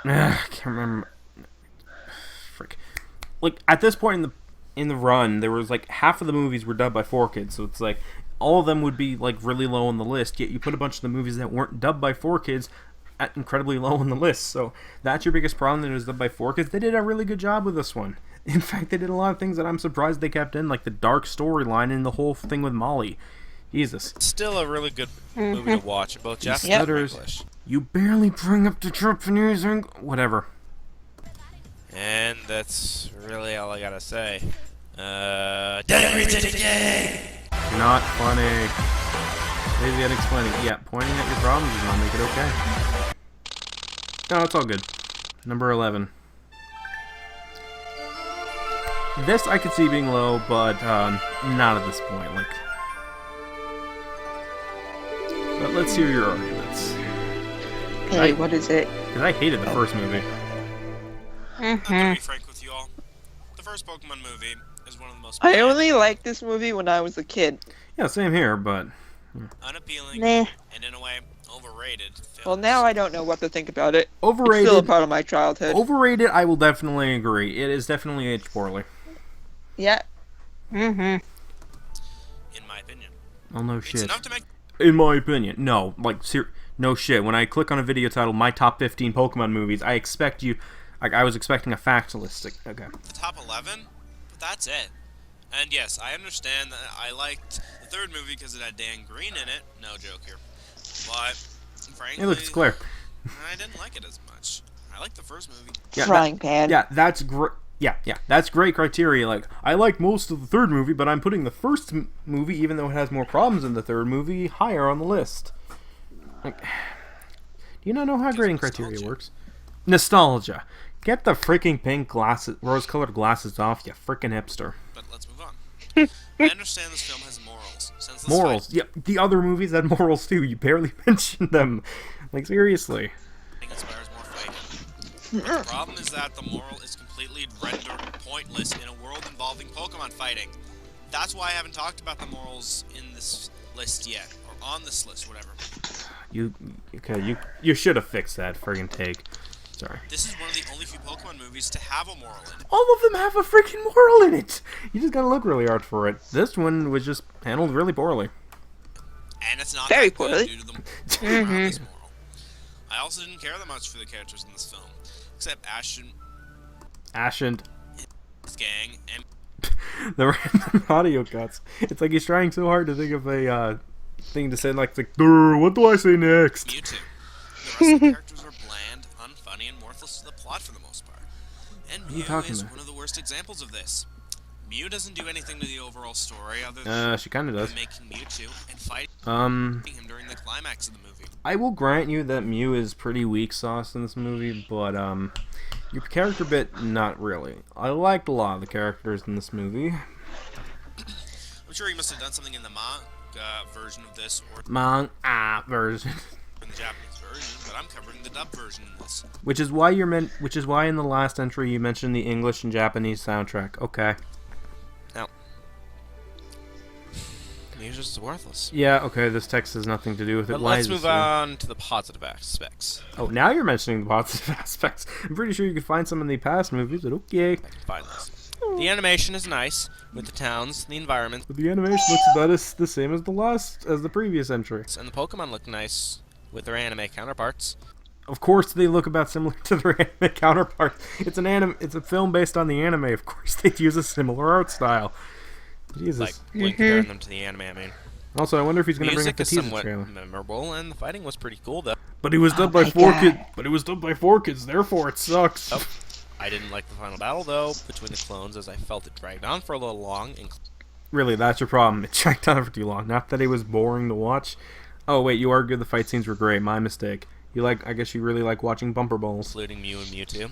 I can't remember. Frick. Like at this point in the run, there was like half of the movies were dubbed by 4 kids, so it's like all of them would be like really low on the list. Yet you put a bunch of the movies that weren't dubbed by 4 kids at incredibly low on the list. So that's your biggest problem. That it was dubbed by 4 kids. They did a really good job with this one. In fact, they did a lot of things that I'm surprised they kept in, like the dark storyline and the whole thing with Molly. Jesus. Still a really good movie to watch, both Japanese Yep. and English. You barely bring up the Japanese whatever. And that's really all I gotta say. Decorated again! Not funny. Lazy at explaining. Yeah, pointing at your problems does not make it okay. No, it's all good. Number 11. This I could see being low, but not at this point. Like, but let's hear your arguments. Hey, what is it? Because I hated the first movie. I'm gonna be frank with you all. The first Pokemon movie is one of the most I only liked this movie when I was a kid. Yeah, same here, but unappealing Meh. and in a way overrated films. Well, now I don't know what to think about it. It's overrated. still a part of my childhood. Overrated, I will definitely agree. It is definitely aged poorly. Yeah. Mm-hmm. in my opinion. Oh, no It's shit. enough to make In my opinion. No, like, no shit. When I click on a video titled My Top 15 Pokemon Movies, I expect you... Like, I was expecting a fact list. Okay. the top 11, but that's it. And yes, I understand that I liked the third movie because it had Dan Green in it. No joke here. But, frankly, Hey, look, it's Claire. I didn't like it as much. I like the first movie. Frying pan. Yeah, that's great. Yeah, that's great criteria. Like, I like most of the third movie, but I'm putting the first movie, even though it has more problems than the third movie, higher on the list. Like, do you not know how grading criteria works? Nostalgia. Get the freaking pink glasses, rose-colored glasses off, you freaking hipster. But let's move on. I understand this film has morals. Since this Morals. Yeah, the other movies had morals too. You barely mentioned them. Like, seriously. fighting inspires more fighting. But the problem is that the moral is completely rendered pointless in a world involving Pokemon fighting. That's why I haven't talked about the morals in this list yet, or on this list, whatever. You should have fixed that friggin' take. Sorry. This is one of the only few Pokemon movies to have a moral in it. All of them have a freaking moral in it. You just gotta look really hard for it. This one was just handled really poorly. And it's not Very that good poorly. due to the around this moral. I also didn't care that much for the characters in this film, except Ashton, his gang, and the random audio cuts. It's like he's trying so hard to think of a thing to say, like, "Durr, what do I say next?" Mewtwo. The rest of the characters are bland, unfunny, and worthless to the plot for the most part. And are you Mew talking is about? one of the worst examples of this. Mew doesn't do anything to the overall story other than She kind of does. making Mewtwo and fighting him during the climax of the movie. I will grant you that Mew is pretty weak sauce in this movie, but your character bit, not really. I liked a lot of the characters in this movie. I'm sure he must have done something in the manga version of this or Version. in the Japanese version, but I'm covering the dub version in this. Which is why in the last entry you mentioned the English and Japanese soundtrack. Okay. Now, Mew's just worthless. Yeah, okay, this text has nothing to do with it. But Why let's is move this here? on to the positive aspects. Oh, now you're mentioning the positive aspects. I'm pretty sure you could find some in the past movies, but okay. I can find this. The animation is nice, with the towns, the environments, But the animation looks about the same as the previous entry. and the Pokemon look nice with their anime counterparts. Of course, they look about similar to their anime counterparts. It's a film based on the anime. Of course, they'd use a similar art style. Jesus. Like, when comparing them to the anime, I mean. Also, I wonder if he's going to bring up Music the is teaser somewhat trailer. memorable, and the fighting was pretty cool, though. But it was dubbed by my four God. kids. But it was dubbed by 4 kids. Therefore, it sucks. Oh. I didn't like the final battle, though, between the clones, as I felt it dragged on for a little long, and Really, that's your problem. It dragged on for too long. Not that it was boring to watch. Oh wait, you argued the fight scenes were great. My mistake. I guess you really like watching bumper balls. including Mew and Mewtwo.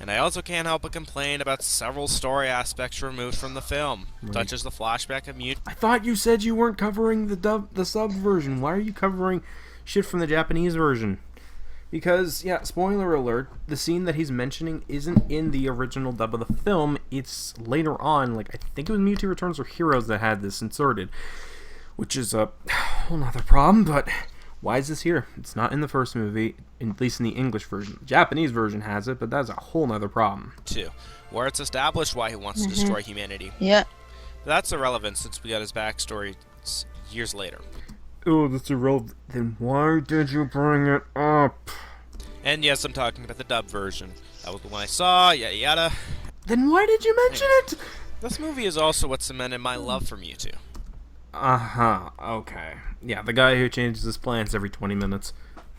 And I also can't help but complain about several story aspects removed from the film, such as the flashback of Mewtwo. I thought you said you weren't covering the sub version. Why are you covering shit from the Japanese version? Because, yeah, spoiler alert, the scene that he's mentioning isn't in the original dub of the film. It's later on, like, I think it was Mewtwo Returns or Heroes that had this inserted. Which is a whole nother problem, but why is this here? It's not in the first movie, at least in the English version. The Japanese version has it, but that's a whole nother problem. Where it's established why he wants to destroy humanity. Yeah. That's irrelevant since we got his backstory years later. Oh, that's irrelevant. Then why did you bring it up? And yes, I'm talking about the dub version. That was the one I saw, yada yada. Then why did you mention it? This movie is also what cemented my love for Mewtwo. Uh-huh, okay. Yeah, the guy who changes his plans every 20 minutes.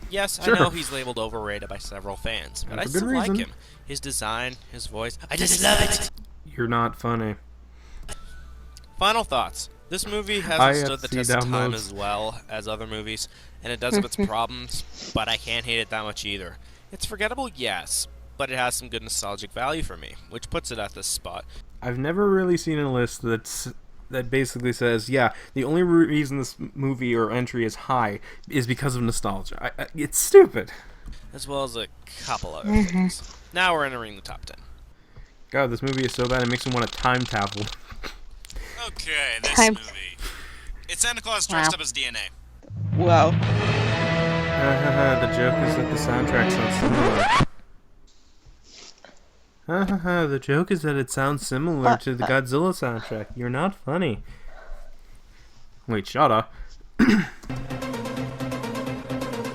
Yes, Sure. I know he's labeled overrated by several fans, but And I for good still like reason. him. His design, his voice, I just love it! You're not funny. Final thoughts. This movie I hasn't stood the have test of seen time downloads. as well as other movies, and it does have its problems, but I can't hate it that much either. It's forgettable, yes, but it has some good nostalgic value for me, which puts it at this spot. I've never really seen a list that basically says, yeah, the only reason this movie or entry is high is because of nostalgia. It's stupid. As well as a couple other things. Now we're entering the top 10. God, this movie is so bad it makes me want to time travel. Okay, this Time- movie. It's Santa Claus dressed Wow. up as DNA. Wow. The joke is that the soundtrack sounds similar. The joke is that it sounds similar to the Godzilla soundtrack. You're not funny. Wait, shut up.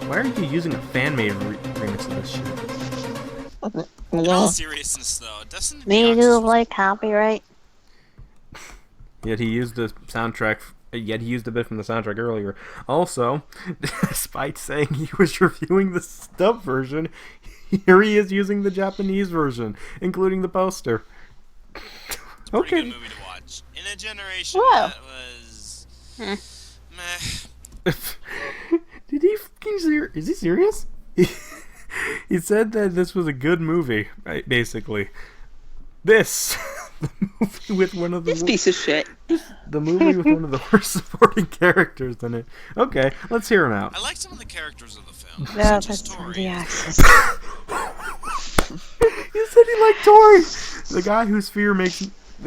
Why are you using a fan-made remix of this shit? In all Yeah. seriousness, though, doesn't Me the do artist- like copyright. Yet he used the soundtrack. Yet he used a bit from the soundtrack earlier. Also, despite saying he was reviewing the dub version, Here he is using the Japanese version, including the poster. It's a pretty Okay. good movie to watch. In a generation Whoa. that was meh. Did he fucking is he serious? He said that this was a good movie, right, basically. This, the movie with one of the This piece of shit. the movie with one of the worst supporting characters in it. Okay, let's hear him out. I like some of the characters of the film. No, such as that's Tori. the access. You said he liked Tori, the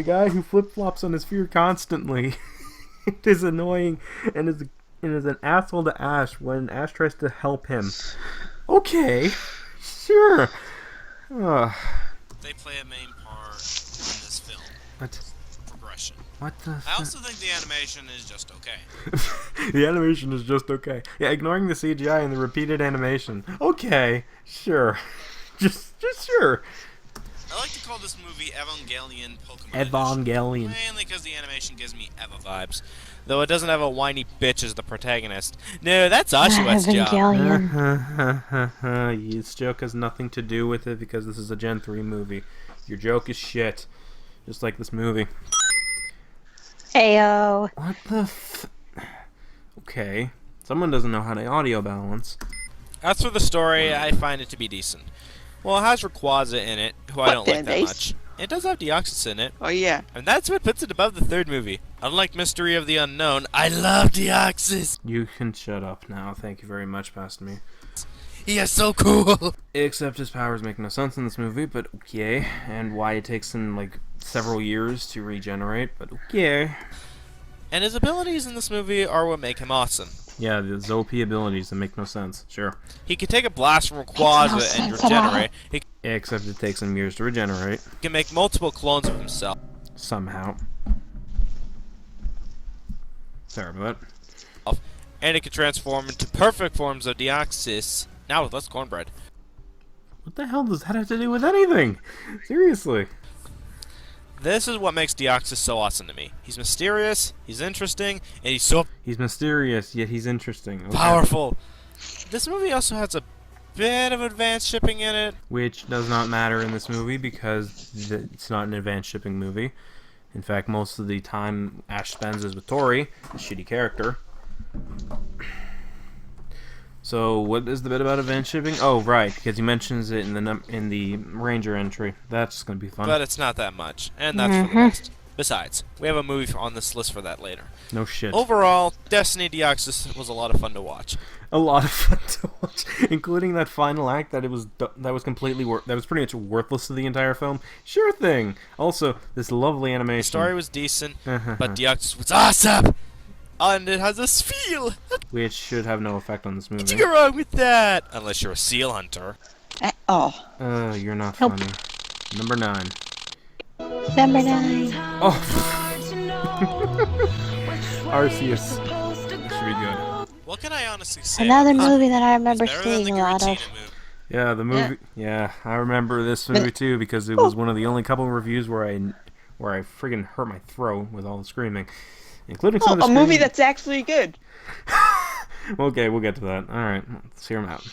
guy who flip flops on his fear constantly. It is annoying and is an asshole to Ash when Ash tries to help him. Okay, sure. They play a main part in this film. What? Progression. What the? I also think the animation is just okay. The animation is just okay. Yeah, ignoring the CGI and the repeated animation. Okay, sure. Just sure. I like to call this movie Evangelion Pokemon Evangelion. Edition, mainly because the animation gives me Eva vibes. Though it doesn't have a whiny bitch as the protagonist. No, that's Oshua's job. Evangelion. This joke has nothing to do with it because this is a Gen 3 movie. Your joke is shit. Just like this movie. Heyo. What the Okay. Someone doesn't know how to audio balance. As for the story, I find it to be decent. Well, it has Rayquaza in it, who I don't like that much. It does have Deoxys in it, Oh yeah. and that's what puts it above the third movie. Unlike Mystery of the Unknown, I love Deoxys! You can shut up now. Thank you very much, past me. He is so cool! Except his powers make no sense in this movie, but okay. And why it takes him, like, several years to regenerate, but okay. And his abilities in this movie are what make him awesome. Yeah, the Zopi abilities that make no sense. Sure. He can take a blast from Makes no Rayquaza and sense at all. regenerate. He Except it takes him years to regenerate. can make multiple clones of himself. Somehow. Sorry about that. And he can transform into perfect forms of Deoxys, now with less cornbread. What the hell does that have to do with anything? Seriously. This is what makes Deoxys so awesome to me. He's mysterious, he's interesting, and he's so He's mysterious, yet he's interesting. Okay. powerful. This movie also has a bit of advanced shipping in it. Which does not matter in this movie because it's not an advanced shipping movie. In fact, most of the time Ash spends is with Tori, a shitty character. So, what is the bit about advanced shipping? Oh, right, because he mentions it in the Ranger entry. That's gonna be fun. But it's not that much, and that's for the best. Besides, we have a movie on this list for that later. No shit. Overall, Destiny Deoxys was a lot of fun to watch. A lot of fun to watch, including that final act that was completely that was pretty much worthless to the entire film. Sure thing. Also, this lovely animation. The story was decent, but Deoxys was awesome, and it has a feel. Which should have no effect on this movie. What's you go wrong with that? Unless you're a seal hunter. Oh. You're not Nope. funny. Number 9. Number 9. Oh. Arceus. Should be good. What can I honestly say? Another about this? movie that I remember It's better than seeing the a lot of. Giratina movie. Yeah, the movie. Yeah, I remember this movie too because it was one of the only couple of reviews where I friggin' hurt my throat with all the screaming, including some of the A movie screaming. that's actually good. Okay, we'll get to that. All right, let's hear him out.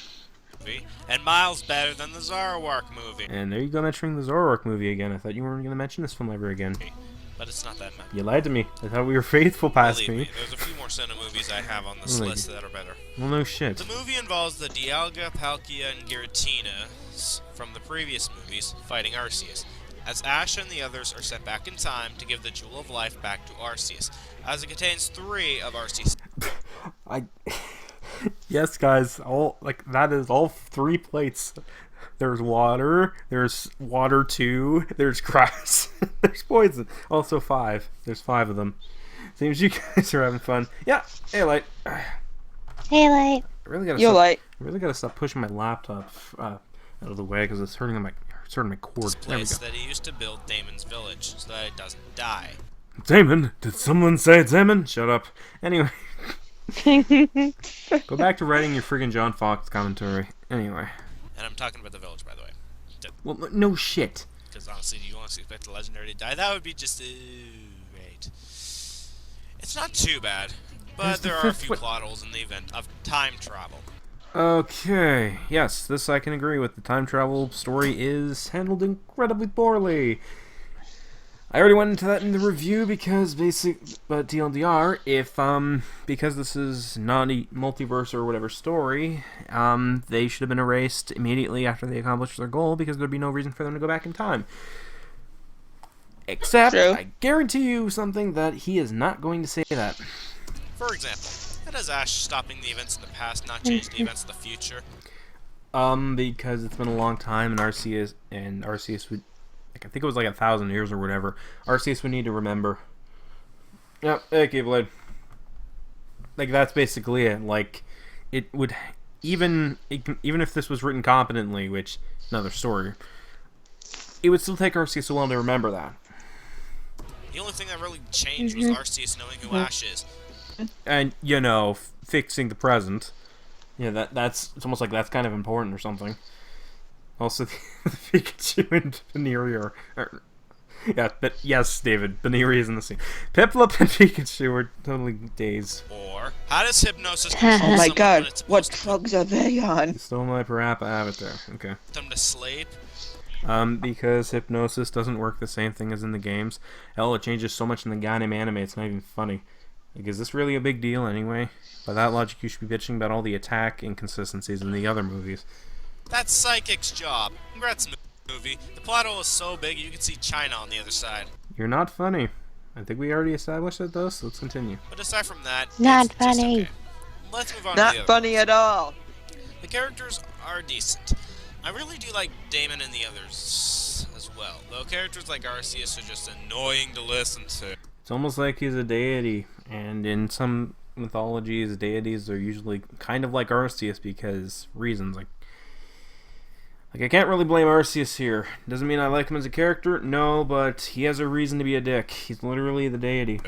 And miles better than the Zoroark movie. And there you go, mentioning the Zoroark movie again. I thought you weren't going to mention this film ever again. But it's not that much. You lied to me. I thought we were faithful past Believe me. me, there's a few more Senna movies I have on this Oh, list that are better. Well, no shit. The movie involves the Dialga, Palkia, and Giratina from the previous movies fighting Arceus, as Ash and the others are sent back in time to give the Jewel of Life back to Arceus, as it contains 3 of Arceus. Yes, guys. That is all 3 plates. There's water. There's water 2. There's grass. There's poison. Also 5. There's 5 of them. Seems you guys are having fun. Yeah. Hey, Light. Hey, Light. I really gotta You're stop. like, I really gotta stop pushing my laptop out of the way because it's hurting my cord. This There we place go. that he used to build Damon's village so that it doesn't die. Damon? Did someone say Damon? Shut up. Anyway. Go back to writing your friggin' John Fox commentary. Anyway. And I'm talking about the village, by the way. Well, no shit. Because honestly, do you honestly expect the legendary to die? That would be just great. It's not too bad, but There's the there are a fifth few one. plot holes in the event of time travel. Okay, yes, this I can agree with. The time travel story is handled incredibly poorly. I already went into that in the review because but TLDR, if, because this is not a multiverse or whatever story, they should have been erased immediately after they accomplished their goal because there'd be no reason for them to go back in time. Except, True. I guarantee you something that he is not going to say that. For example, how does Ash stopping the events in the past not change the events of the future? Because it's been a long time and Arceus would, like, I think it was like 1,000 years or whatever, Arceus would need to remember. Yep, hey, Keyblade. Like, that's basically it. Like, it would, even if this was written competently, which, another story, it would still take Arceus a while to remember that. The only thing that really changed was Arceus knowing who Ash is. And, you know, fixing the present. Yeah, it's almost like that's kind of important or something. Also, the Pikachu and Venereal are, yeah, but yes, David, Venereal is in the scene. Piplup and Pikachu are totally dazed. Or, how does hypnosis Oh control my someone when god, it's what supposed to drugs are they on? You stole my Parappa avatar. Okay. put them to sleep? Because hypnosis doesn't work the same thing as in the games. Hell, it changes so much in the goddamn anime, it's not even funny. Like, is this really a big deal anyway? By that logic, you should be bitching about all the attack inconsistencies in the other movies. That's Psychic's job. Congrats, movie. The plot hole is so big you can see China on the other side. You're not funny. I think we already established that, though, so let's continue. But aside from that, Not it's just funny. okay. Let's move on Not to the other funny ones. at all. The characters are decent. I really do like Damon and the others as well, though characters like Arceus are just annoying to listen to. It's almost like he's a deity, and in some mythologies, deities are usually kind of like Arceus because reasons. Like I can't really blame Arceus here. Doesn't mean I like him as a character, no, but he has a reason to be a dick. He's literally the deity.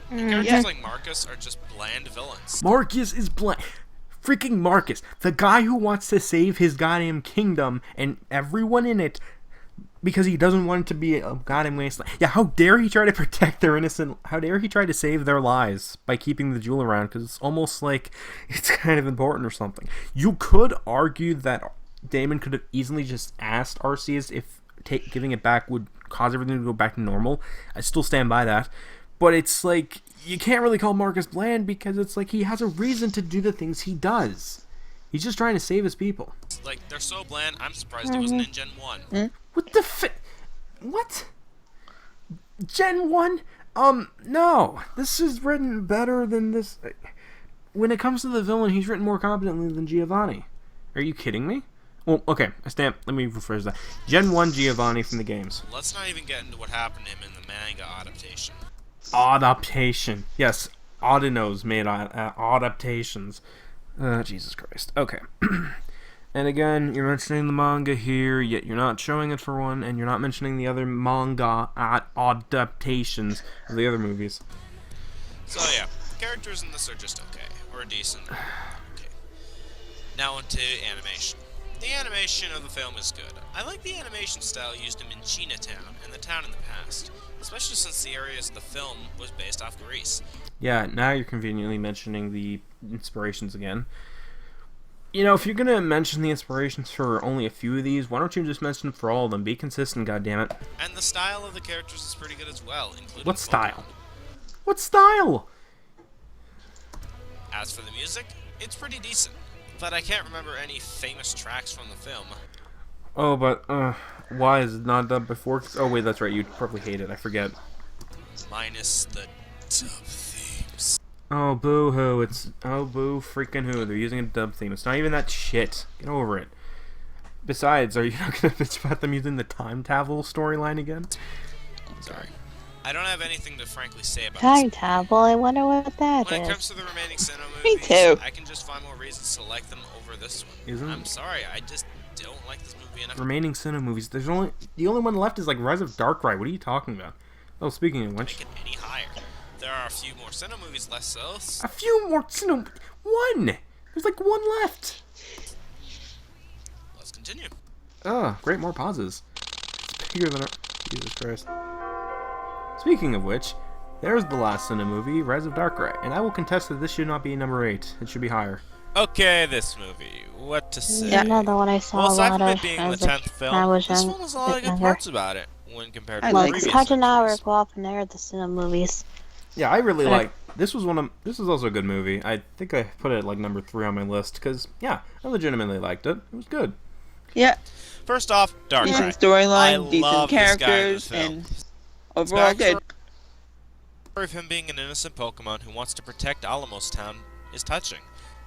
Characters like Marcus are just bland villains. Marcus is freaking Marcus, the guy who wants to save his goddamn kingdom and everyone in it because he doesn't want it to be a goddamn wasteland. Yeah, how dare he try to protect their innocent, how dare he try to save their lives by keeping the jewel around, because it's almost like it's kind of important or something. You could argue that Damon could have easily just asked Arceus if giving it back would cause everything to go back to normal. I still stand by that. But it's like, you can't really call Marcus bland because it's like he has a reason to do the things he does. He's just trying to save his people. Like, they're so bland, I'm surprised he wasn't in Gen 1. What the what? Gen 1? No. This is written better than this. When it comes to the villain, he's written more competently than Giovanni. Are you kidding me? Well, okay, let me rephrase that. Gen 1 Giovanni from the games. Let's not even get into what happened to him in the manga adaptation. Adaptation. Yes, Audinos made adaptations. Jesus Christ. Okay. And again, you're mentioning the manga here, yet you're not showing it for one, and you're not mentioning the other manga adaptations of the other movies. So yeah, characters in this are just okay, or decent. Okay. Now onto animation. The animation of the film is good. I like the animation style used in Chinatown and the town in the past, especially since the areas of the film was based off Greece. Yeah, now you're conveniently mentioning the inspirations again. You know, if you're gonna mention the inspirations for only a few of these, why don't you just mention them for all of them? Be consistent, goddammit. And the style of the characters is pretty good as well, including What style? Pokemon. What style? As for the music, it's pretty decent, but I can't remember any famous tracks from the film. Oh, but, why is it not dubbed before? Oh, wait, that's right, you probably hate it, I forget. Minus the dub themes. Oh, boo-hoo, oh, boo freaking hoo, they're using a dub theme. It's not even that shit. Get over it. Besides, are you not gonna bitch about them using the time travel storyline again? Sorry. I don't have anything to frankly say about Time this. travel, I wonder what that When it is. comes to the remaining cinema Me movies, too. I can just find more reasons to like them over this one. Isn't- I'm sorry, I just don't like this movie enough. Remaining cinema movies, the only one left is like Rise of Darkrai. What are you talking about? Oh, speaking of which, Make it any higher. There are a few more cinema movies left, so a few more cinema. One. There's like one left. let's continue. Oh, great, more pauses. It's bigger than our... Jesus Christ. Speaking of which, There's the last Cinema movie, Rise of Darkrai, and I will contest that this should not be number 8. It should be higher. Okay, this movie. What to say? Another one I saw Well, a aside lot from of it being the as a 10th film, I was this young, one has a lot of good younger. parts about it when compared to I the like Like previous such an hour entries. go off and there the cinema movies. Yeah, I really But like this. This was also a good movie. I think I put it like number 3 on my list because yeah, I legitimately liked it. It was good. Yeah, First off, Darkrai. decent storyline, I decent love this guy in this characters, film. and overall good. The story of him being an innocent Pokemon who wants to protect Alamos Town is touching.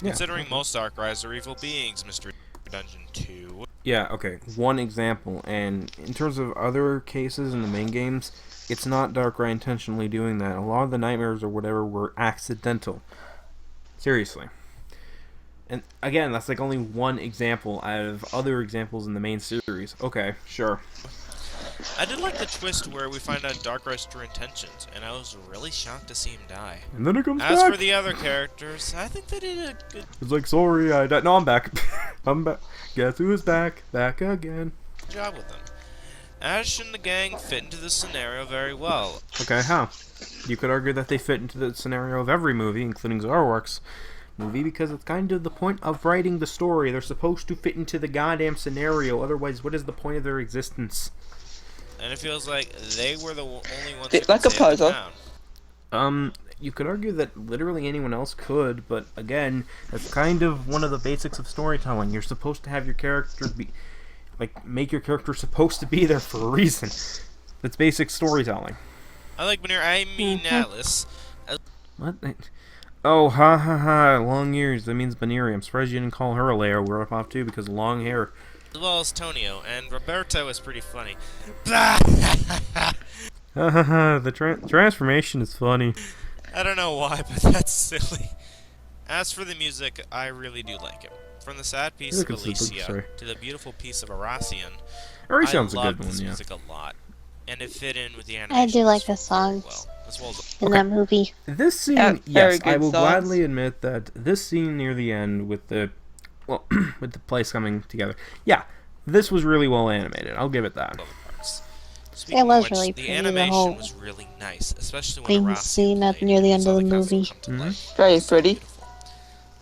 Yeah, Considering most Darkrais are evil beings, Mr. Dungeon 2. Yeah, okay. One example, and in terms of other cases in the main games, it's not Darkrai intentionally doing that. A lot of the nightmares or whatever were accidental. Seriously. And again, that's like only one example out of other examples in the main series. Okay, sure. I did like the twist where we find out Darkrai's true intentions, and I was really shocked to see him die. And then it comes As back. for the other characters, I think they did a good It's like, sorry, I died. No, I'm back. I'm back. Guess who's back? Back again. job with them. Ash and the gang fit into this scenario very well. Okay, how? You could argue that they fit into the scenario of every movie, including Zarwark's movie, because it's kind of the point of writing the story. They're supposed to fit into the goddamn scenario, otherwise what is the point of their existence? And it feels like they were the only ones Bit who like could a save the puzzle. town. You could argue that literally anyone else could, but again, that's kind of one of the basics of storytelling. You're supposed to have your character be, like, make your character supposed to be there for a reason. That's basic storytelling. I like when I mean Atlas, What? Oh, ha ha ha, long ears, that means Baneri. I'm surprised you didn't call her a Leo. We're off too because of long hair. as well as Tonio, and Roberto is pretty funny. Ha ha ha, the transformation is funny. I don't know why, but that's silly. As for the music, I really do like it. From the sad piece I of think it's the book, sorry. Alicia to the beautiful piece of Aracian, Aracian's a I good love one, this yeah. music a lot, and it fit in with the I animation. do like the very songs well, as well as in that movie. This scene, very yes, good I will songs. gladly admit that this scene near the end with the, well, with the place coming together, yeah, this was really well animated. I'll give it that. other parts. Speaking was of which, really the pretty, the animation whole was really nice, especially when thing Aracian scene at played near the and end saw of the castle movie. come to Mhm. life. Very It was so pretty. beautiful.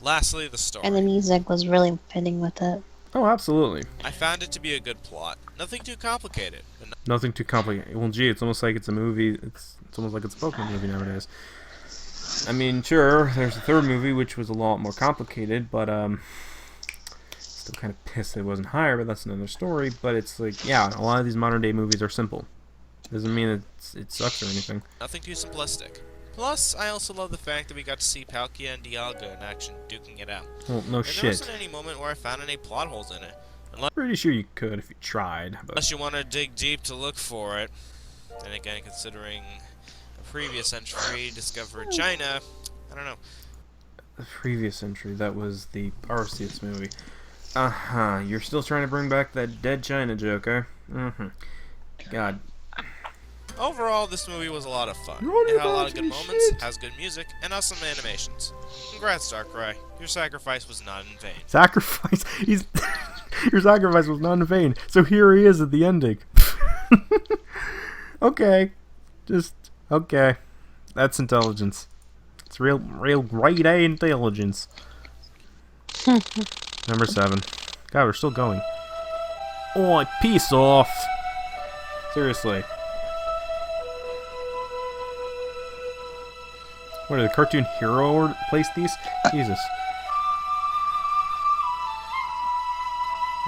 Lastly, the story. And the music was really fitting with it. Oh, absolutely. I found it to be a good plot. Nothing too complicated. But Nothing too complicated. Well, gee, it's almost like it's a movie. It's almost like it's a Pokemon movie nowadays. I mean, sure, there's a third movie which was a lot more complicated, but still kind of pissed it wasn't higher. But that's another story. But it's like, yeah, a lot of these modern day movies are simple. Doesn't mean it sucks or anything. nothing too simplistic. Plus, I also love the fact that we got to see Palkia and Dialga in action, duking it out. Well, no And there shit. wasn't any moment where I found any plot holes in it. Pretty sure you could if you tried. But Unless you want to dig deep to look for it. And again, considering a previous entry discovered China, I don't know. the previous entry, that was the Arceus movie. Uh-huh. You're still trying to bring back that dead China joke, eh? Mm-hmm. God. Overall, this movie was a lot of fun. You're only It had a lot about of to good be moments, shit. has good music, and awesome animations. Congrats, Darkrai. Your sacrifice was not in vain. Sacrifice. He's. Your sacrifice was not in vain. So here he is at the ending. Okay. Just. Okay. That's intelligence. It's real grade A intelligence. Number 7. God, we're still going. Oh, peace off. Seriously. What, did the cartoon hero place these? Jesus.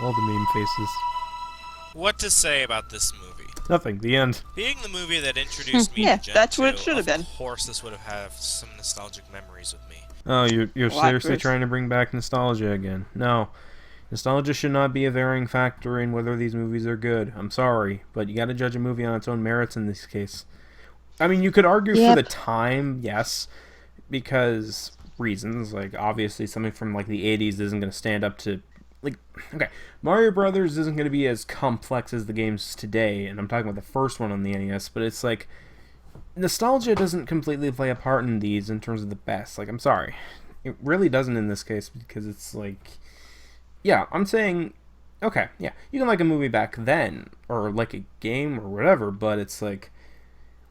All the meme faces. What to say about this movie? Nothing. The end. Being the movie that introduced me Yeah, to Gen that's what it 2, should have been. Of course, this would have had some nostalgic memories with me. Oh, you're What, seriously Chris? trying to bring back nostalgia again. No. Nostalgia should not be a varying factor in whether these movies are good. I'm sorry, but you gotta judge a movie on its own merits in this case. I mean, you could argue for Yep. the time, yes, because reasons, like, obviously something from, like, the 80s isn't gonna stand up to, like, okay, Mario Brothers isn't gonna be as complex as the games today, and I'm talking about the first one on the NES, but it's like, nostalgia doesn't completely play a part in these in terms of the best. Like, I'm sorry. It really doesn't in this case because it's like... Yeah, I'm saying... Okay, yeah. You can like a movie back then, or like a game or whatever, but it's like...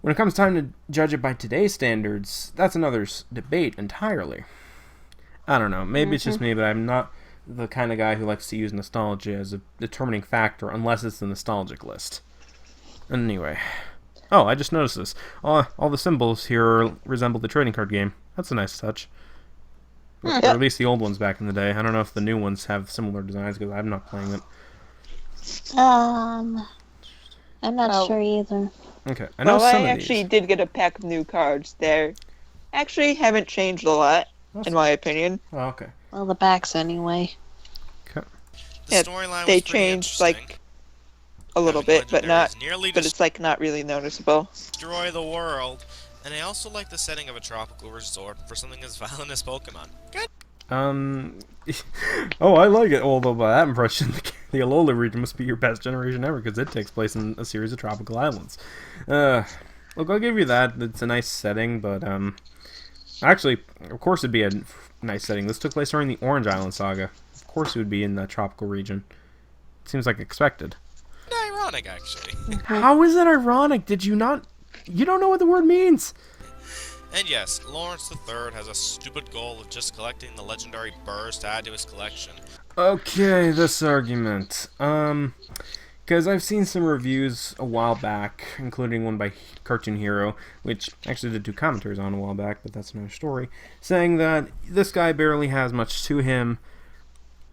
When it comes time to judge it by today's standards, that's another debate entirely. I don't know, maybe it's just me, but I'm not the kind of guy who likes to use nostalgia as a determining factor unless it's the nostalgic list. Anyway. Oh, I just noticed this. All the symbols here resemble the trading card game. That's a nice touch. Or at least the old ones back in the day. I don't know if the new ones have similar designs because I'm not playing it. I'm not sure either. Okay, I know Well, some I of actually these. did get a pack of new cards there. Actually, haven't changed a lot, in my opinion. Oh, okay. Well, the backs anyway. The Yeah, storyline they was pretty changed interesting. like a little Having bit, but legendaries nearly it's like not really noticeable. destroy the world. And I also like the setting of a tropical resort for something as violent as Pokemon. Good. Oh, I like it. Although by that impression, the Alola region must be your best generation ever because it takes place in a series of tropical islands. Look, I'll give you that. It's a nice setting, but actually, of course, it'd be a nice setting. This took place during the Orange Island saga. Of course, it would be in the tropical region. Seems like expected. Ironic, actually. How is it ironic? Did you not? You don't know what the word means. And yes, Lawrence III has a stupid goal of just collecting the legendary burrs to add to his collection. Okay, this argument. Because I've seen some reviews a while back, including one by Cartoon Hero, which actually did 2 commentaries on a while back, but that's another story, saying that this guy barely has much to him.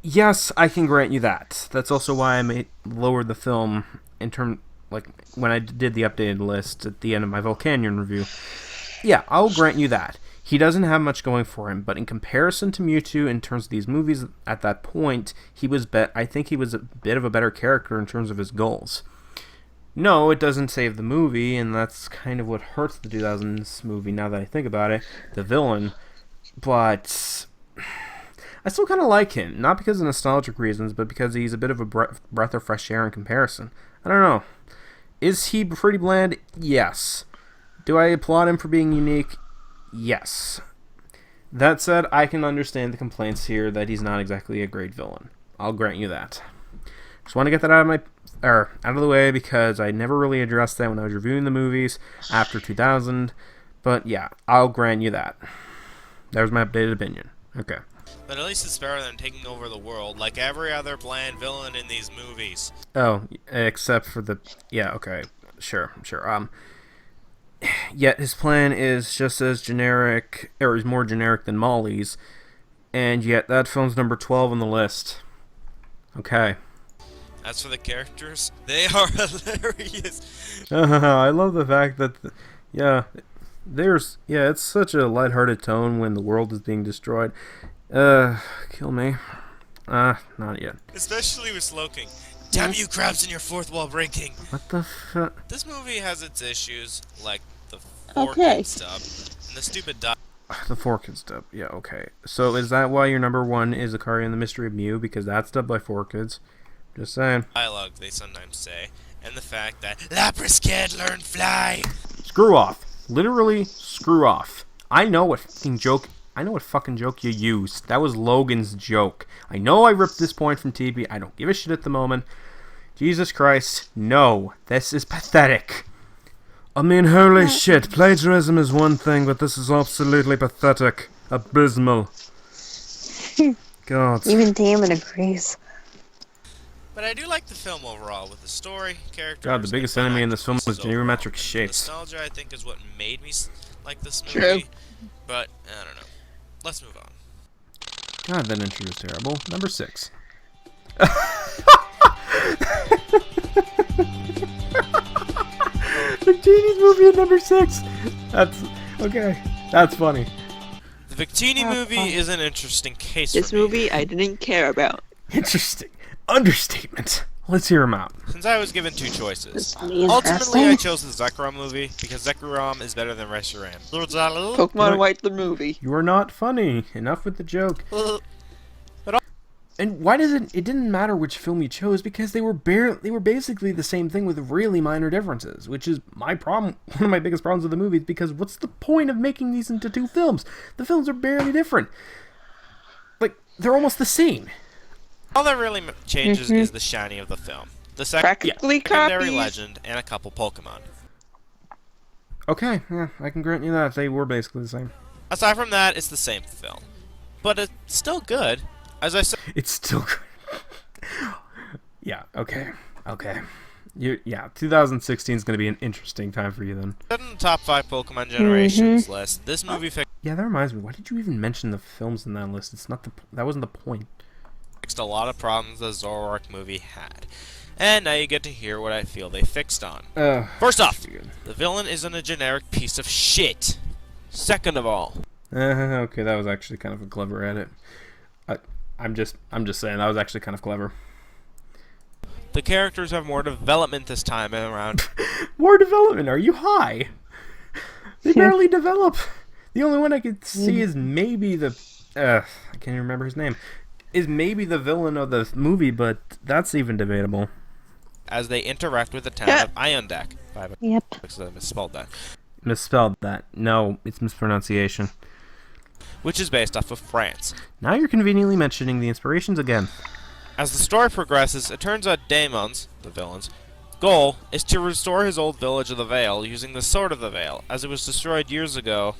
Yes, I can grant you that. That's also why I lowered the film in like when I did the updated list at the end of my Volcanion review. Yeah, I'll grant you that. He doesn't have much going for him, but in comparison to Mewtwo, in terms of these movies at that point, I think he was a bit of a better character in terms of his goals. No, it doesn't save the movie, and that's kind of what hurts the 2000s movie now that I think about it, the villain. But I still kind of like him, not because of nostalgic reasons, but because he's a bit of a breath of fresh air in comparison. I don't know. Is he pretty bland? Yes. Do I applaud him for being unique? Yes. That said, I can understand the complaints here that he's not exactly a great villain. I'll grant you that. Just want to get that out of the way because I never really addressed that when I was reviewing the movies after 2000. But yeah, I'll grant you that. That was my updated opinion. Okay. But at least it's better than taking over the world like every other bland villain in these movies. Oh, except for the... Yeah, okay. Sure. Yet his plan is just as generic, or is more generic than Molly's, and yet that film's number 12 on the list. Okay. As for the characters, they are hilarious. I love the fact that, it's such a lighthearted tone when the world is being destroyed. Kill me. Not yet. Especially with Slowking. Damn you crabs in your fourth wall breaking. What the fuck? This movie has its issues, like the fork Okay. and stuff, and the stupid The fork and stuff. Yeah, okay. So is that why your number 1 is Akari and the Mystery of Mew? Because that's dubbed by 4Kids. Just saying. dialogue they sometimes say, and the fact that Lapras can't learn fly. Screw off. Literally, screw off. I know what fucking joke you used. That was Logan's joke. I know I ripped this point from TP. I don't give a shit at the moment. Jesus Christ. No. This is pathetic. I mean, holy shit. Plagiarism is one thing, but this is absolutely pathetic. Abysmal. God. Even Damon agrees. But I do like the film overall, with the story, characters... God, the biggest and enemy in this film was overall. geometric And shapes. Nostalgia, I think, is what made me like this movie. True. But, I don't know. Let's move on. God, that intro was terrible. Number 6. The Genie's movie at number 6. That's okay. That's funny. The Victini movie is an interesting case This for me. movie I didn't care about. Interesting. Understatement. Let's hear him out. Since I was given 2 choices. This movie is Ultimately, I interesting. chose the Zekrom movie, because Zekrom is better than Reshiram. Pokemon Right. White the movie. You are not funny. Enough with the joke. And why does it didn't matter which film you chose because they were basically the same thing with really minor differences, which is my problem, one of my biggest problems with the movies, because what's the point of making these into 2 films? The films are barely different. Like, they're almost the same. All that really changes is the shiny of the film. The Practically secondary copies. legend and a couple Pokemon. Okay, yeah, I can grant you that. They were basically the same. Aside from that, it's the same film. But it's still good. As I said, It's still good. Yeah, okay. Yeah, 2016 is going to be an interesting time for you then. in the top 5 Pokemon Generations list, this movie Yeah, that reminds me. Why did you even mention the films in that list? It's not that wasn't the point. fixed a lot of problems the Zoroark movie had. And now you get to hear what I feel they fixed on. First off, the villain isn't a generic piece of shit. Second of all, Okay, that was actually kind of a clever edit. I'm just saying that was actually kind of clever. the characters have more development this time around. More development? Are you high? They barely develop. The only one I could see is maybe the I can't even remember his name. Is maybe the villain of the movie, but that's even debatable. As they interact with the town of Iondeck. Yep. Because I misspelled that. Misspelled that. No, it's mispronunciation. Which is based off of France. Now you're conveniently mentioning the inspirations again. As the story progresses, it turns out Damon's, the villain's, goal is to restore his old village of the Vale using the Sword of the Vale, as it was destroyed years ago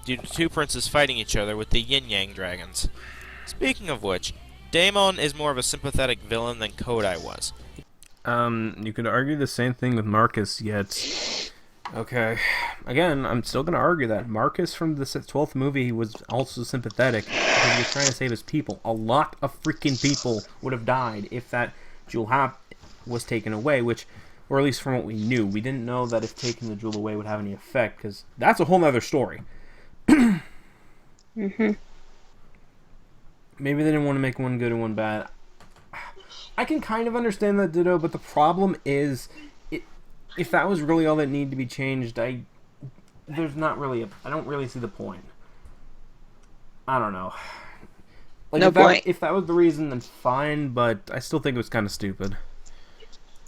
due to 2 princes fighting each other with the Yin-Yang dragons. Speaking of which, Damon is more of a sympathetic villain than Kodai was. You could argue the same thing with Marcus, yet... Okay. Again, I'm still going to argue that Marcus from the 12th movie was also sympathetic because he was trying to save his people. A lot of freaking people would have died if that jewel was taken away, or at least from what we knew. We didn't know that if taking the jewel away would have any effect, because that's a whole nother story. Mm-hmm. Maybe they didn't want to make one good and one bad. I can kind of understand that, Ditto, but the problem is... If that was really all that needed to be changed, I don't really see the point. I don't know. Like, No point. If that was the reason, then fine, but I still think it was kind of stupid.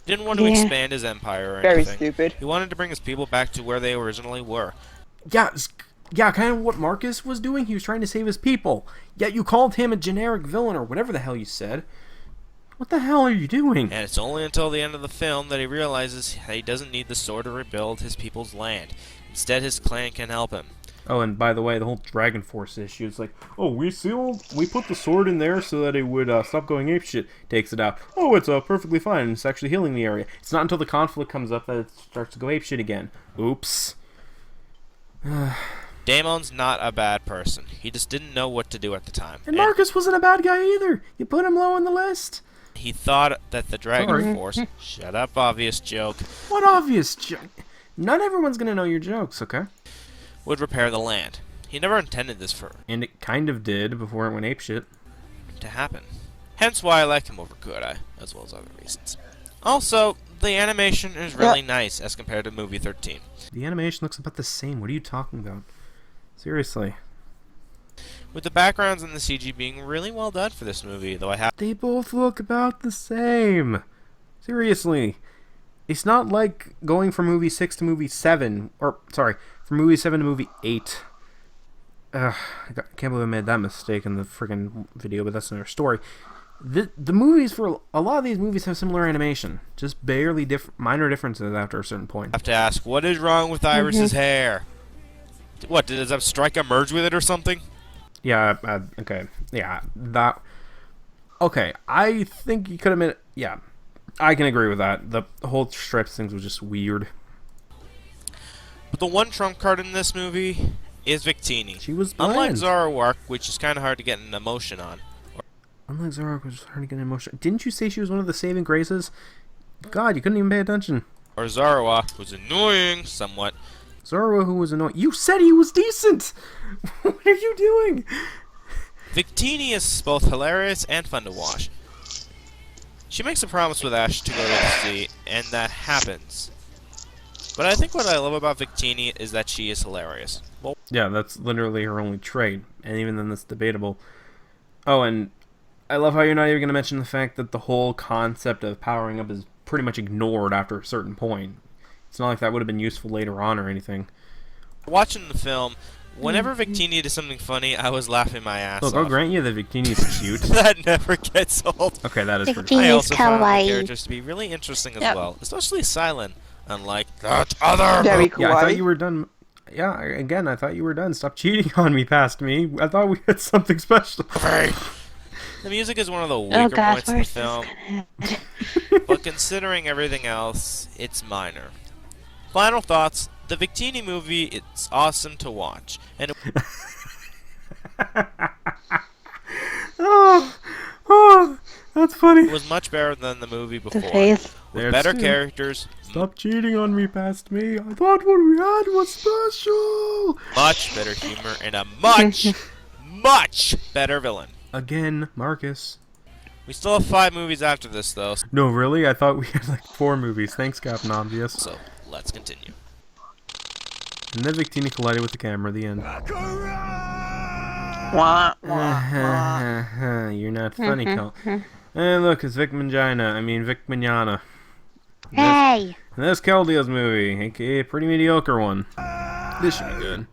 He didn't want to expand his empire or Very anything. stupid. He wanted to bring his people back to where they originally were. Yeah, kind of what Marcus was doing. He was trying to save his people. Yet you called him a generic villain or whatever the hell you said. What the hell are you doing? And it's only until the end of the film that he realizes that he doesn't need the sword to rebuild his people's land. Instead, his clan can help him. Oh, and by the way, the whole Dragon Force issue, it's like, oh, we put the sword in there so that it would stop going apeshit. Takes it out. Oh, it's perfectly fine. It's actually healing the area. It's not until the conflict comes up that it starts to go apeshit again. Oops. Damon's not a bad person. He just didn't know what to do at the time. And Marcus wasn't a bad guy either. You put him low on the list. He thought that the Dragon Sorry. Force... Shut up, obvious joke. What obvious joke? Not everyone's gonna know your jokes, okay? ...would repair the land. He never intended this And it kind of did before it went apeshit. to happen. Hence why I like him over Kodai, as well as other reasons. Also, the animation is really nice as compared to movie 13. The animation looks about the same. What are you talking about? Seriously. With the backgrounds and the CG being really well done for this movie, though I have... They both look about the same. Seriously. It's not like going from movie 6 to movie 7. From movie 7 to movie 8. I can't believe I made that mistake in the friggin' video, but that's another story. The movies, for a lot of these movies, have similar animation. Just barely minor differences after a certain point. I have to ask, what is wrong with Iris's hair? What, does that strike merge with it or something? Yeah, okay. Yeah, that... Okay, I think you could have made it... Yeah, I can agree with that. The whole stripes things was just weird. But the one trump card in this movie is Victini. She was Unlike bland. Zoroark, which is kind of hard to get an emotion on. Unlike Zoroark, was hard to get an emotion. Didn't you say she was one of the saving graces? God, you couldn't even pay attention. Or Zoroark, who's annoying somewhat. Zoro, who was annoying. You said he was decent! What are you doing? Victini is both hilarious and fun to watch. She makes a promise with Ash to go to the sea, and that happens. But I think what I love about Victini is that she is hilarious. Well, Yeah, that's literally her only trait, and even then that's debatable. Oh, and I love how you're not even going to mention the fact that the whole concept of powering up is pretty much ignored after a certain point. It's not like that would have been useful later on or anything. watching the film, whenever Victini did something funny, I was laughing my ass Look, off. I'll grant you that Victini's cute. That never gets old. Okay, that is pretty Victini- I He's also found the kawaii. characters to be really interesting as well, especially Silent. Unlike that other. Very Yeah, I thought kawaii. you were done. Yeah, again, I thought you were done. Stop cheating on me past me. I thought we had something special. The music is one of the weaker gosh, points in the where's film, this gonna but considering everything else, it's minor. Final thoughts: the Victini movie, it's awesome to watch, and Oh, that's funny. it was much better than the movie The before, face. with There's better two. characters, Stop cheating on me past me. I thought what we had was special. much better humor, and a much better villain. Again, Marcus. We still have 5 movies after this, though, No, really? I thought we had like 4 movies. Thanks, Captain Obvious. so let's continue. And then Victini collided with the camera. The end. Wah, wah, wah. You're not funny, Cal. And look, it's Vic Mangina. I mean, Vic Mignogna. Hey! And that's Caldeo's movie, aka a pretty mediocre one. This should be good.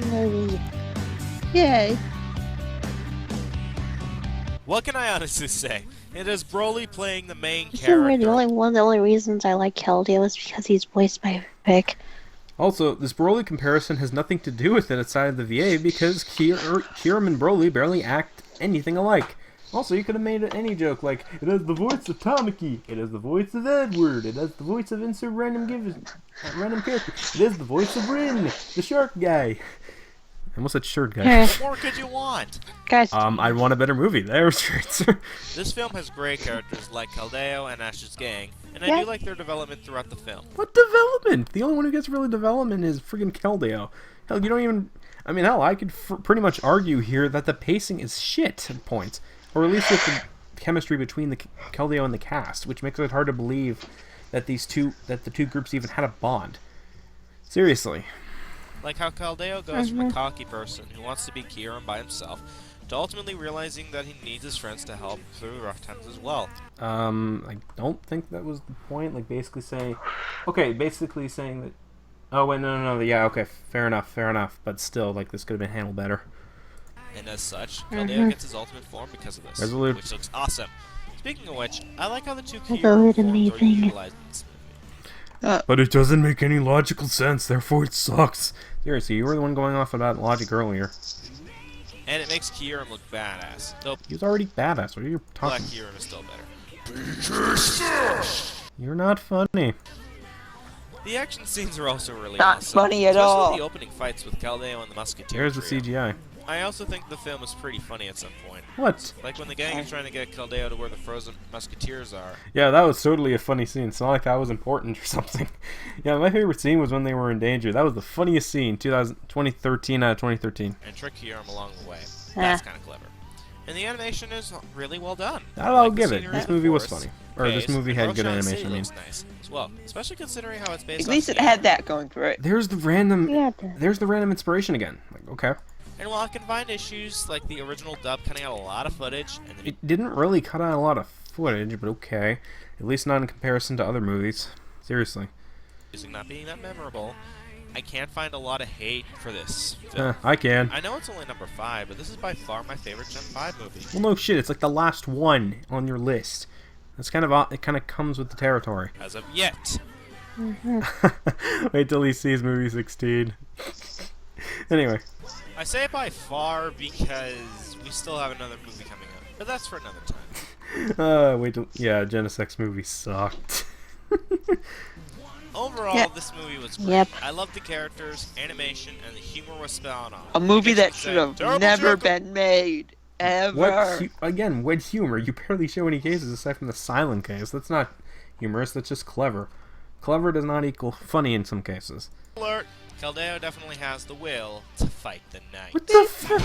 movie. Yay. What can I honestly say? It is Broly playing the main You know, character. one of the only reasons I like Keldeo is because he's voiced by Vic. Also, this Broly comparison has nothing to do with it outside of the VA because Kirim and Broly barely act anything alike. Also, you could have made any joke like, it has the voice of Tamaki, it has the voice of Edward, it has the voice of insert random character, it has the voice of Rin, the shark guy. I almost said shirt guy. What more could you want? Guys, I'd want a better movie. There's shirts. This film has great characters like Caldeo and Ash's gang, and I Yeah. do like their development throughout the film. What development? The only one who gets really development is friggin' Keldeo. Hell, you don't even... I mean, hell, I could pretty much argue here that the pacing is shit at points. Or at least with the chemistry between the Keldeo and the cast, which makes it hard to believe that the two groups even had a bond. Seriously. Like how Caldeo goes from a cocky person who wants to be Kieran by himself to ultimately realizing that he needs his friends to help through the rough times as well. I don't think that was the point. Like, basically saying... Okay, basically saying that... Oh, wait, no. Yeah, okay, fair enough. But still, like, this could have been handled better. And as such, Caldeo gets his ultimate form because of this, Resolute. which looks awesome. Speaking of which, I like how the two Resolute Kieran forms are amazing. utilized in this movie. But it doesn't make any logical sense, therefore it sucks. Seriously, you were the one going off about logic earlier. And it makes Kieran look badass, though He was already badass. What are you Black talking? Kieran is still better. You're not funny. The action scenes are also really Not awesome. funny at especially all. the opening fights with Caldeo and the Musketeer Here's the trio. CGI. I also think the film is pretty funny at some point. What? Like when the gang is trying to get Caldeo to where the frozen Musketeers are. Yeah, that was totally a funny scene. It's not like that was important or something. Yeah, my favorite scene was when they were in danger. That was the funniest scene, 2013 out of 2013. And trick Kieran along the way. That's kind of clever. And the animation is really well done. I'll Like the give it. scenery This in the movie was forest, funny. Or this face, movie and had good Roshan animation, City I mean. looks nice as well, especially considering how it's based At off least the it had anime. that going for it. There's the random... Yeah, There's the random inspiration again. Like, okay. And while I can find issues like the original dub cutting out a lot of footage, and the It didn't really cut out a lot of footage, but okay. At least not in comparison to other movies. Seriously. music not being that memorable, I can't find a lot of hate for this film. I can. I know it's only number 5, but this is by far my favorite Gen 5 movie. Well, no shit. It's like the last one on your list. That's kind of... It kind of comes with the territory. As of yet. Wait till he sees movie 16. Anyway. I say by far because we still have another movie coming up, but that's for another time. Wait till... Yeah, Genesis X movie sucked. Overall, Yeah. this movie was great. Yep. I loved the characters, animation, and the humor was spot on. A movie I guess that you could should say, have terrible never joke. been made. Ever. What humor? You barely show any cases aside from the silent case. That's not humorous, that's just clever. Clever does not equal funny in some cases. Alert! Caldeo definitely has the will to fight the knight. What the fuck?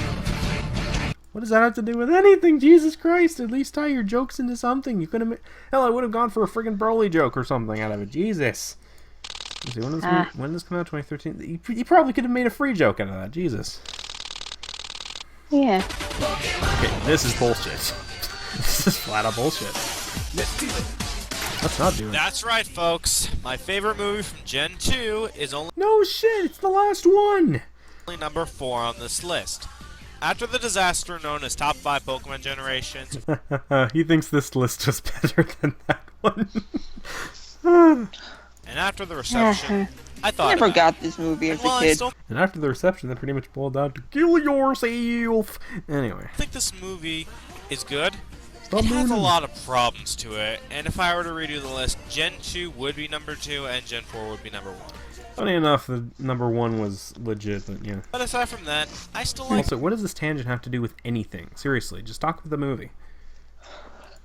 What does that have to do with anything? Jesus Christ, at least tie your jokes into something. You could have... Hell, I would have gone for a friggin' Broly joke or something out of it. Jesus. Let's see, when does this come out? 2013? You probably could have made a free joke out of that. Jesus. Yeah. Okay, this is bullshit. This is flat out bullshit. Let's not do it. That's right, folks. My favorite movie from Gen 2 is only No shit, it's the last one! number 4 on this list. After the disaster known as Top 5 Pokemon Generations, He thinks this list is better than that one. And after the reception, I I thought never about got this movie it. as And while a I kid. still And after the reception, that pretty much boiled down to kill yourself. Anyway. think this movie is good, Stop it has a mooning. lot of problems to it, and if I were to redo the list, Gen 2 would be number 2, and Gen 4 would be number 1. Funny enough, the number 1 was legit, but yeah. But aside from that, I still like Also, what does this tangent have to do with anything? Seriously, just talk about the movie.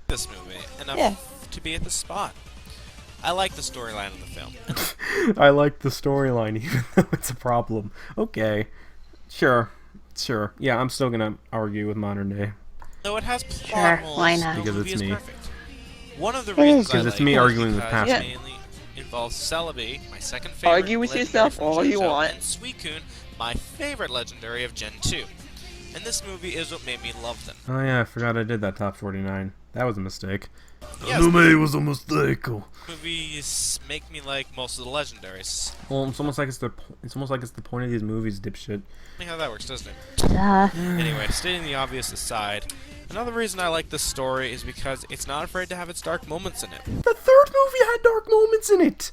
this movie enough Yeah. to be at the spot. I like the storyline of the film. I like the storyline, even though it's a problem. Okay. Sure. Yeah, I'm still gonna argue with modern day. Though it has plot Sure, holes, why not? the Because movie it's is me. perfect. One of the It reasons is. I Because like it's me it is arguing with because Passion. it mainly involves Celebi, my second favorite. Argue with legendary yourself from all Gen you 2, want. And Suicune, my favorite legendary of Gen 2. And this movie is what made me love them. Oh yeah, I forgot I did that top 49. That was a mistake. Yes, was a mistake. movies make me like most of the legendaries. Well, it's almost like it's the point of these movies, dipshit. Funny how that works, doesn't it? Duh. Anyway, stating the obvious aside, another reason I like this story is because it's not afraid to have its dark moments in it. The third movie had dark moments in it.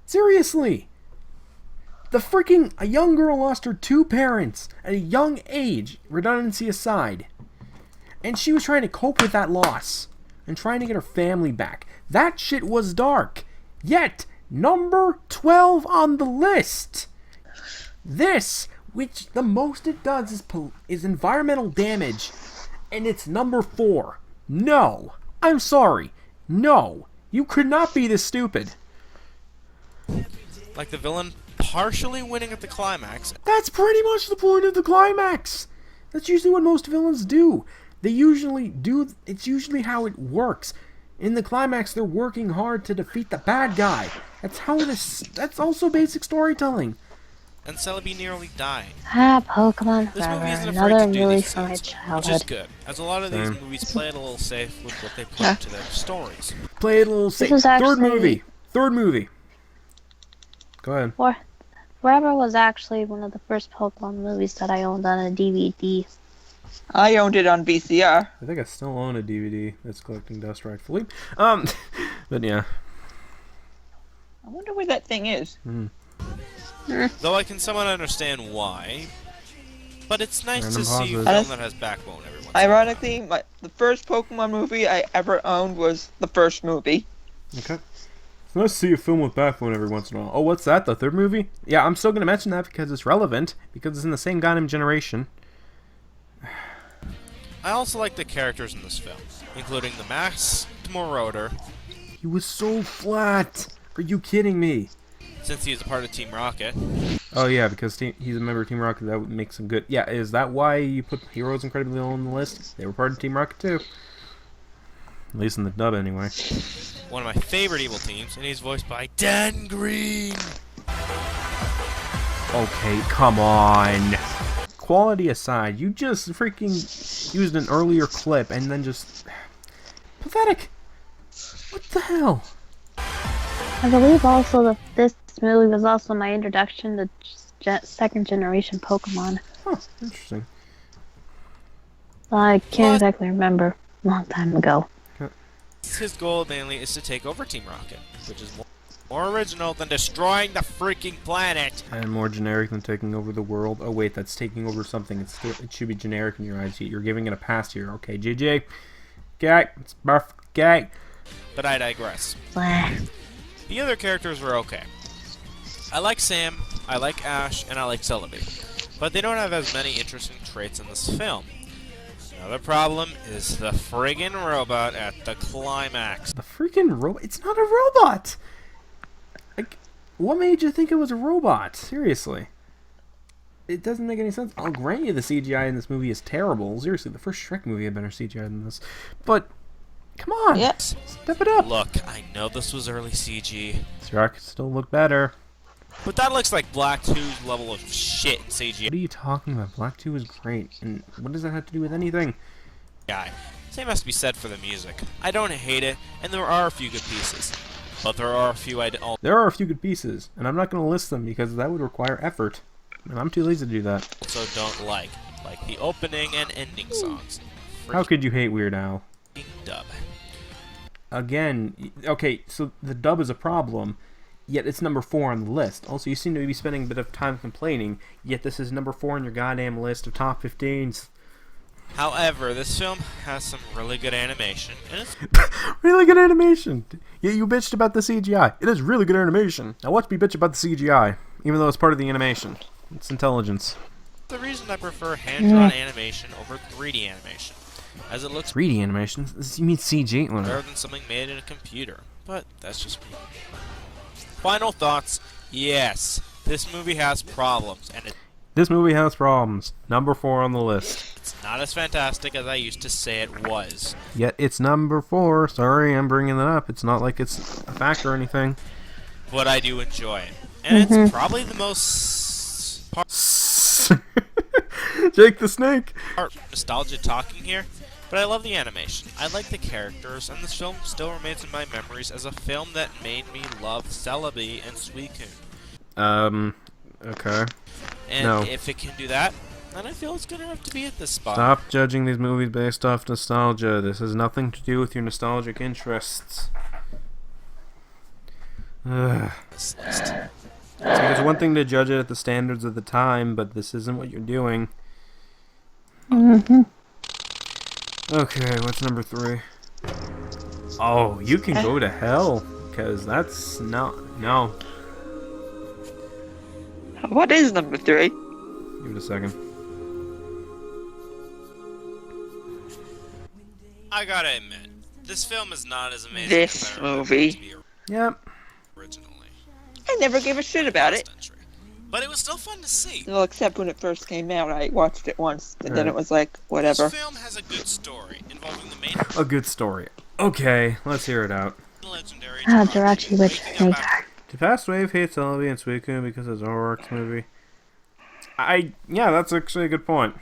Seriously. A young girl lost her 2 parents at a young age, redundancy aside. And she was trying to cope with that loss and trying to get her family back. That shit was dark. Yet, number 12 on the list. This, which the most it does is environmental damage, and it's number 4. No. I'm sorry. No. You could not be this stupid. Like the villain partially winning at the climax. That's pretty much the point of the climax. That's usually what most villains do. It's usually how it works. In the climax, they're working hard to defeat the bad guy. That's also basic storytelling. And Celebi nearly dying. Pokemon This Forever. movie isn't Another afraid to do movie these from my things, which is childhood. good, as a lot of these Same. movies play it a little safe with what they put into their stories. Play it a little safe. was Third actually- movie. Go ahead. Forever was actually one of the first Pokemon movies that I owned on a DVD. I owned it on VCR. I think I still own a DVD that's collecting dust rightfully. But yeah. I wonder where that thing is. Though I can somewhat understand why, but it's nice Random to see a pauses. film that has backbone every once in a while. Ironically, the first Pokemon movie I ever owned was the first movie. Okay. It's nice to see a film with backbone every once in a while. Oh, what's that? The third movie? Yeah, I'm still gonna mention that because it's relevant. Because it's in the same goddamn generation. I also like the characters in this film, including the masked Marauder, He was so flat. Are you kidding me? since he is a part of Team Rocket. Oh yeah, because he's a member of Team Rocket. That would make some good. Yeah, is that why you put Heroes Incredibly Low on the list? They were part of Team Rocket too. At least in the dub, anyway. One of my favorite evil teams, and he's voiced by Dan Green. Okay, come on. Quality aside, you just freaking used an earlier clip and then just... Pathetic. What the hell? I believe also that this movie was also my introduction to second generation Pokemon. Huh, interesting. I can't What? exactly remember. A long time ago. His goal mainly is to take over Team Rocket, which is more original than destroying the freaking planet. And more generic than taking over the world. Oh wait, that's taking over something. It should be generic in your eyes. You're giving it a pass here. Okay, JJ. Okay, it's perfect. Okay. But I digress. Blah. The other characters were okay. I like Sam, I like Ash, and I like Celebi. But they don't have as many interesting traits in this film. Another problem is the friggin' robot at the climax. The freaking robot. It's not a robot. Like, what made you think it was a robot? Seriously. It doesn't make any sense. I'll grant you the CGI in this movie is terrible. Seriously, the first Shrek movie had better CGI than this. But, come on. Yeah. Step it up. Look, I know this was early CG, Shrek still look better. but that looks like Black 2's level of shit CGI. What are you talking about? Black 2 is great. And what does that have to do with anything? Same has to be said for the music. I don't hate it, and there are a few good pieces. But there are a few I don't. There are a few good pieces, and I'm not going to list them because that would require effort. And I'm too lazy to do that. Also don't like the opening and ending songs. How could you hate Weird Al? Freaking dub. again, okay, so the dub is a problem, yet it's number 4 on the list. Also, you seem to be spending a bit of time complaining, yet this is number 4 on your goddamn list of top 15s. However, this film has some really good animation, and it's Really good animation! Yet you bitched about the CGI. It is really good animation. Now watch me bitch about the CGI, even though it's part of the animation. It's intelligence. the reason I prefer hand-drawn animation over 3D animation, as it looks 3D animation? You mean CG? better than something made in a computer. But that's just me. Final thoughts. Yes, this movie has problems, and This movie has problems. Number 4 on the list. it's not as fantastic as I used to say it was. Yet it's number 4. Sorry, I'm bringing that up. It's not like it's a fact or anything. But I do enjoy it. And it's probably the most Jake the Snake. part nostalgia talking here, but I love the animation. I like the characters, and this film still remains in my memories as a film that made me love Celebi and Suicune. Okay. And No. if it can do that, then I feel it's good enough to be at this spot. Stop judging these movies based off nostalgia. This has nothing to do with your nostalgic interests. Ugh. This list. See, there's one thing to judge it at the standards of the time, but this isn't what you're doing. Okay, what's number 3? Oh, you can go to hell, because that's no. What is number 3? Give it a second. I gotta admit, this film is not as amazing This as I remember movie. it to be Yep. originally. I never gave a shit about last it. entry. But it was still fun to see. Well, except when it first came out, I watched it once, and then Right. it was like, whatever. This film has a good story involving the main A good story. Okay, let's hear it out. legendary Jirachi Witch waking up Snake. after Did Past Wave hate Celebi and Suicune because of Zoroark's movie? Yeah, that's actually a good point.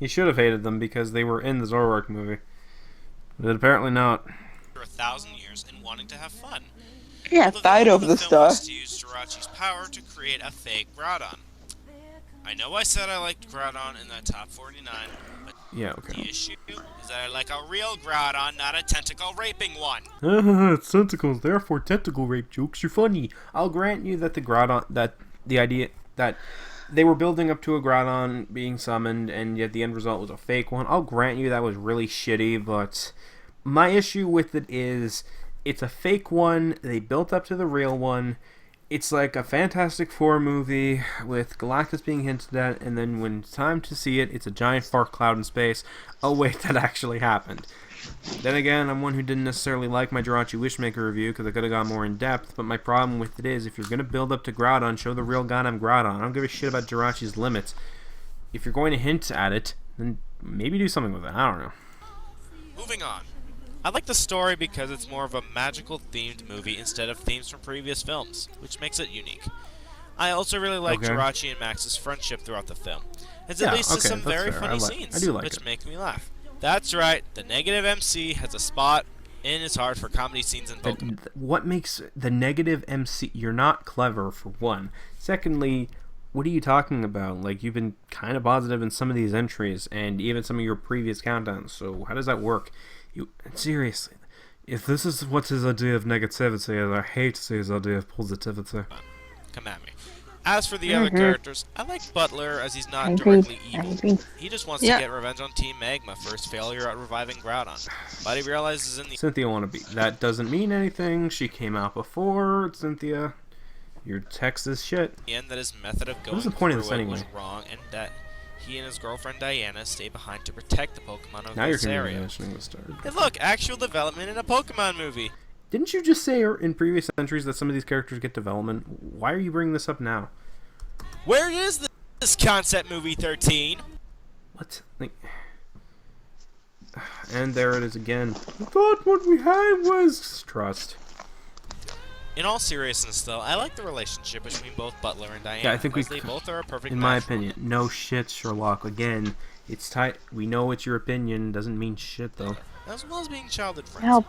He should have hated them because they were in the Zoroark movie. But apparently not. 1,000 years and wanting to have fun. Yeah, The fight goal over of the film star. was to use Jirachi's power to create a fake Groudon. I know I said I liked Groudon in that top 49, but Yeah, the okay. issue is that I like a real Groudon, not a tentacle raping one. It's tentacles, therefore tentacle rape jokes are funny. I'll grant you that the Groudon, that the idea that they were building up to a Groudon being summoned, and yet the end result was a fake one. I'll grant you that was really shitty, but my issue with it is it's a fake one. They built up to the real one. It's like a Fantastic Four movie with Galactus being hinted at, and then when it's time to see it, it's a giant fart cloud in space. Oh wait, that actually happened. Then again, I'm one who didn't necessarily like my Jirachi Wishmaker review because I could have gone more in depth, but my problem with it is if you're going to build up to Groudon, show the real goddamn Groudon. I don't give a shit about Jirachi's limits. If you're going to hint at it, then maybe do something with it. I don't know. Moving on. I like the story because it's more of a magical themed movie instead of themes from previous films, which makes it unique. I also really like Okay. Jirachi and Max's friendship throughout the film. It Yeah, leads to okay, some that's very fair. funny I scenes, do like which it. make me laugh. That's right, the negative MC has a spot in his heart for comedy scenes in Pokemon. What makes the negative MC? You're not clever, for one. Secondly, what are you talking about? Like, you've been kind of positive in some of these entries, and even some of your previous countdowns, so how does that work? Seriously, if this is what's his idea of negativity, I hate to see his idea of positivity. Come at me. As for the other characters, I like Butler as he's not I agree. directly I evil. agree. He just wants Yeah. to get revenge on Team Magma for his failure at reviving Groudon. But he realizes in the Cynthia wannabe. That doesn't mean anything. She came out before, Cynthia. Your text is shit. end that his method of going was the point of through this it was anyway? wrong, and that he and his girlfriend Diana stay behind to protect the Pokemon of Now you're this area. mentioning the start. And look, actual development in a Pokemon movie. Didn't you just say in previous entries that some of these characters get development? Why are you bringing this up now? Where is this concept movie 13? What? Like, and there it is again. I thought what we had was trust. In all seriousness, though, I like the relationship between both Butler and Diana. Yeah, I think as we they both are a perfect In my match for opinion, no shit, Sherlock. Again, it's tight. We know it's your opinion. Doesn't mean shit though. as well as being childhood friends. Help.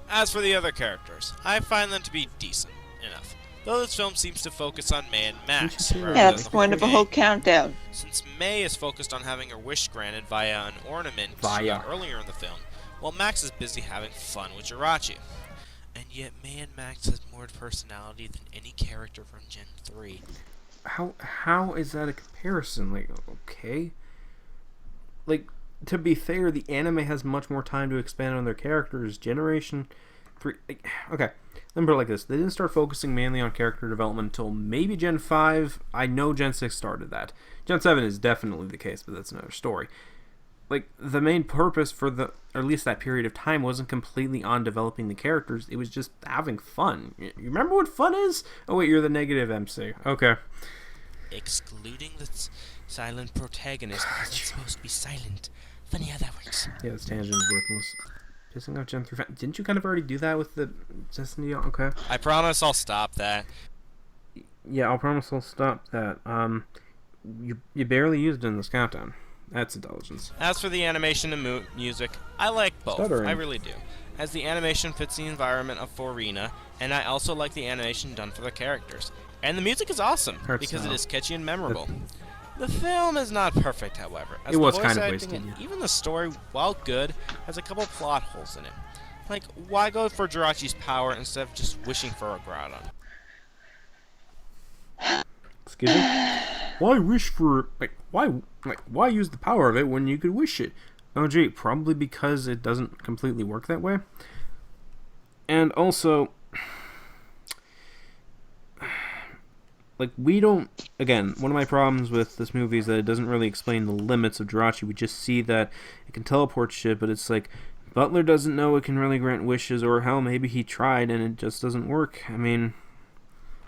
As for the other characters, I find them to be decent enough. Though this film seems to focus on May and Max. Yeah, rather Yeah, than that's the the point of a gang. whole countdown. Since May is focused on having her wish granted via an ornament she Via. got earlier in the film, while Max is busy having fun with Jirachi. And yet, man, Max has more personality than any character from Gen 3. How is that a comparison? Like, okay. Like, to be fair, the anime has much more time to expand on their characters. Generation 3... Like, okay, let me put it like this. They didn't start focusing mainly on character development until maybe Gen 5. I know Gen 6 started that. Gen 7 is definitely the case, but that's another story. Like, the main purpose for or at least that period of time, wasn't completely on developing the characters. It was just having fun. You remember what fun is? Oh, wait, you're the negative MC. Okay. Excluding the silent protagonist, because it's supposed to be silent. Funny how that works. Yeah, this tangent is worthless. Pissing off Gen 3 Didn't you kind of already do that with the Destiny? Okay. I promise I'll stop that. Yeah, I'll promise I'll stop that. You barely used it in this countdown. That's intelligence. As for the animation and music, I like both. Stuttering. I really do. As the animation fits the environment of Forina, and I also like the animation done for the characters. And the music is awesome, because it is catchy and memorable. The film is not perfect, however. As It was the voice kind of acting wasted, and yeah. even the story, while good, has a couple plot holes in it. Like, why go for Jirachi's power instead of just wishing for a Groudon? Excuse me? Why wish for... why use the power of it when you could wish it? Oh, gee, probably because it doesn't completely work that way. And also... Like, we don't... Again, one of my problems with this movie is that it doesn't really explain the limits of Jirachi. We just see that it can teleport shit, but it's like... Butler doesn't know it can really grant wishes, or hell, maybe he tried and it just doesn't work. I mean...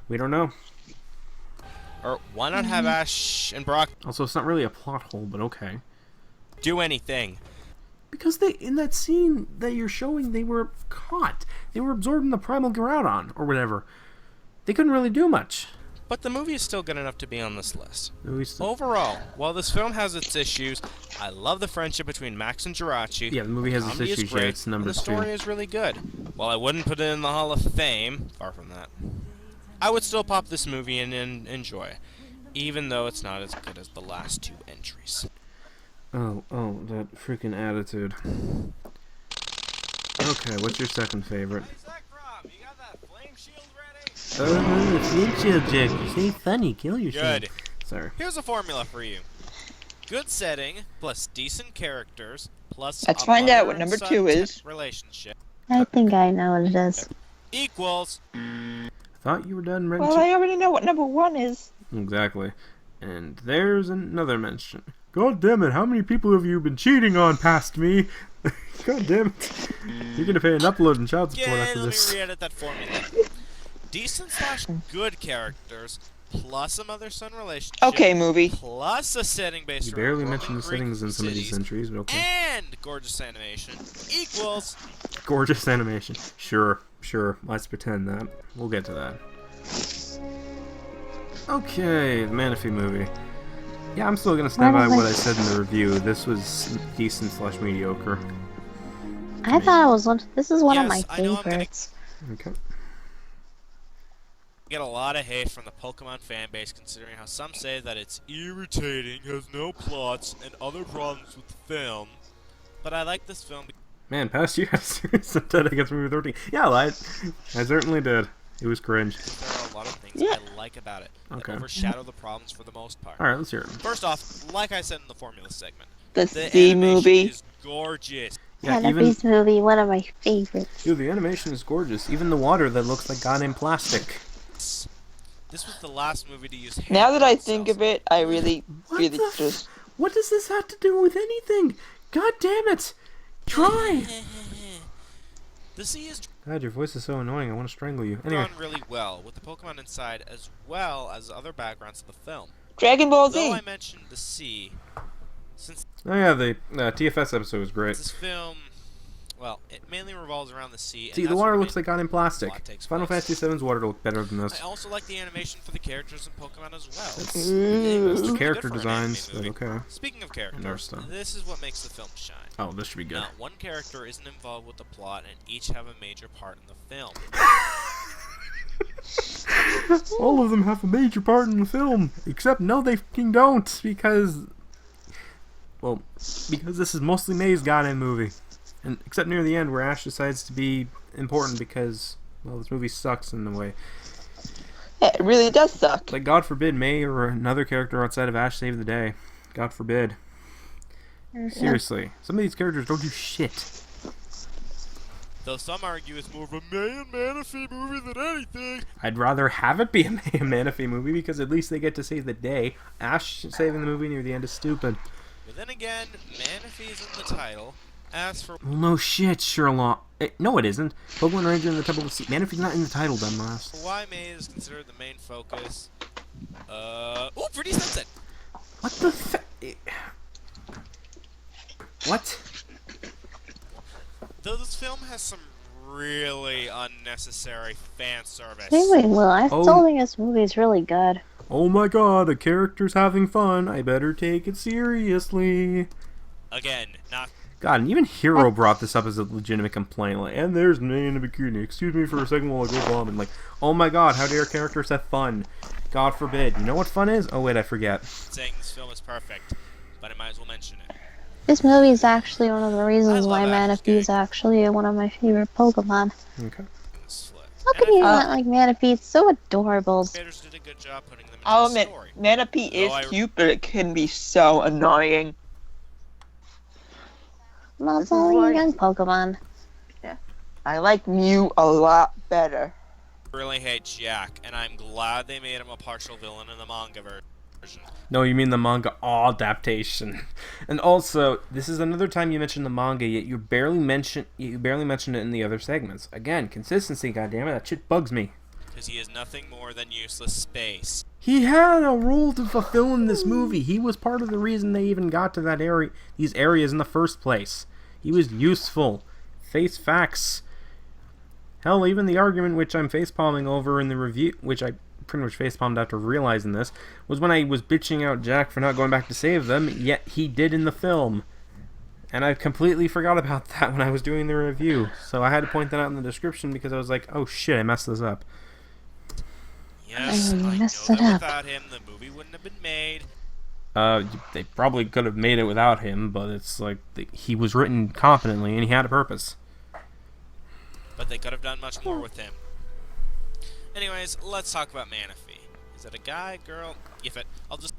We don't know. Or why not have Ash and Brock Also, it's not really a plot hole, but okay. do anything? Because they, in that scene that you're showing, they were caught. They were absorbed in the primal Groudon, or whatever. They couldn't really do much. But the movie is still good enough to be on this list. We still- Overall, while this film has its issues, I love the friendship between Max and Jirachi. Yeah, the movie has its comedy is issues, yeah, great, it's number and the story 2. is really good. While I wouldn't put it in the Hall of Fame, far from that, I would still pop this movie in and enjoy, even though it's not as good as the last 2 entries. Oh, that freaking attitude. Okay, what's your second favorite? Oh, flame shield Jack. You say funny, kill yourself. Good. Sorry. Here's a formula for you. Good setting, plus decent characters, plus Let's a find out mother what and number son 2 is. relationship I think I know what it is. equals... Thought you were done Well, mentioning. I already know what number 1 is. Exactly. And there's another mention. God damn it, how many people have you been cheating on past me? God damn it. You're gonna pay an upload and child support Yeah, after let this. me re-edit that formula. Decent / good characters, plus a mother-son relationship. Okay, movie. Plus a setting based You around barely Roman mentioned the Greek settings in some of these cities, entries, but okay. and gorgeous animation equals... Gorgeous animation. Sure. Let's pretend that. We'll get to that. Okay, the Manaphy movie. Yeah, I'm still gonna stand by what I said in the review. This was decent / mediocre. I thought it was one. This is one of my Yes, I know I'm gonna- favorites. Okay. Get a lot of hate from the Pokemon fan base considering how some say that it's irritating, has no plots, and other problems with the film. But I like this film Man, past you had a serious intent against movie 13. Yeah, I certainly did. It was cringe. because there are a lot of things Yeah. I like about it that Okay. overshadow the problems for the most part. Alright, let's hear it. First off, like I said in the formula segment, The the Z animation movie. is gorgeous. Yeah, even... Manaphy's movie, one of my favorites. Dude, the animation is gorgeous. Even the water that looks like goddamn plastic. This was the last movie to use Now that I hand-drawn think cells. of it, I really What the f- just... What does this have to do with anything? God damn it! Try! The sea is God, your voice is so annoying. I want to strangle you. Anyway. drawn really well, with the Pokemon inside as well as other backgrounds of the film. Dragon Ball Though Z! I mentioned the sea, since Oh yeah, the TFS episode was great. this film, well, it mainly revolves around the sea. and See, the that's water where looks like goddamn plastic. plot takes Final place. Fantasy VII's water looked better than I this. also like the animation for the characters in Pokemon as well. It's It's really the good character for an anime designs, but movie. okay. Speaking of And our characters, stuff. this is what makes the film shine. Oh, this should be good. Not one character isn't involved with the plot, and each have a major part in the film. All of them have a major part in the film, except no, they fucking don't, because... Well, because this is mostly May's goddamn movie. And except near the end where Ash decides to be important because, well, this movie sucks in a way. Yeah, it really does suck. Like, God forbid May or another character outside of Ash save the day. God forbid. Seriously. Some of these characters don't do shit. Though some argue it's more of a May and Manaphy movie than anything. I'd rather have it be a May and Manaphy movie because at least they get to save the day. Ash saving the movie near the end is stupid. But then again, Manaphy is in the title. As for Well, no shit, Sherlock. No, it isn't. Pokemon Ranger in the Temple of the Sea. Manaphy's not in the title, dumbass. why May is considered the main focus. Oh, pretty sunset. What the What? Though this film has some really unnecessary fan service. Anyway, Will, I Oh. still think this movie is really good. Oh my god, a character's having fun. I better take it seriously. Again, not God, and even Hero brought this up as a legitimate complaint. Like, and there's May in a bikini. Excuse me for a second while I go bombing. Like, oh my god, how dare characters have fun? God forbid. You know what fun is? Oh wait, I forget. saying this film is perfect, but I might as well mention it. This movie is actually one of the reasons I why love Ash's Manaphy is actually one of my favorite Pokemon. Okay. This flick. How can you not like Manaphy? It's so adorable. Creators did a good job putting them into I'll the admit, story. Manaphy is Though I- cute, but it can be so annoying. Well, This it's is only why- a young Pokemon. I like Mew a lot better. Really hate Jack, and I'm glad they made him a partial villain in the manga version. No, you mean the manga adaptation. And also, this is another time you mentioned the manga, yet you barely mention it in the other segments. Again, consistency, goddammit, that shit bugs me. Because he is nothing more than useless space. He had a role to fulfill in this movie. He was part of the reason they even got to that area, these areas in the first place. He was useful. Face facts. Hell, even the argument which I'm facepalming over in the review, which I pretty much facepalmed after realizing this, was when I was bitching out Jack for not going back to save them, yet he did in the film. And I completely forgot about that when I was doing the review. So I had to point that out in the description because I was like, oh shit, I messed this up. Yes, Oh, you I know messed that it up. without him, the movie wouldn't have been made. They probably could have made it without him, but it's like, he was written competently and he had a purpose. But they could have done much more with him. Anyways, let's talk about Manaphy. Is it a guy, girl? Yifit. I'll just...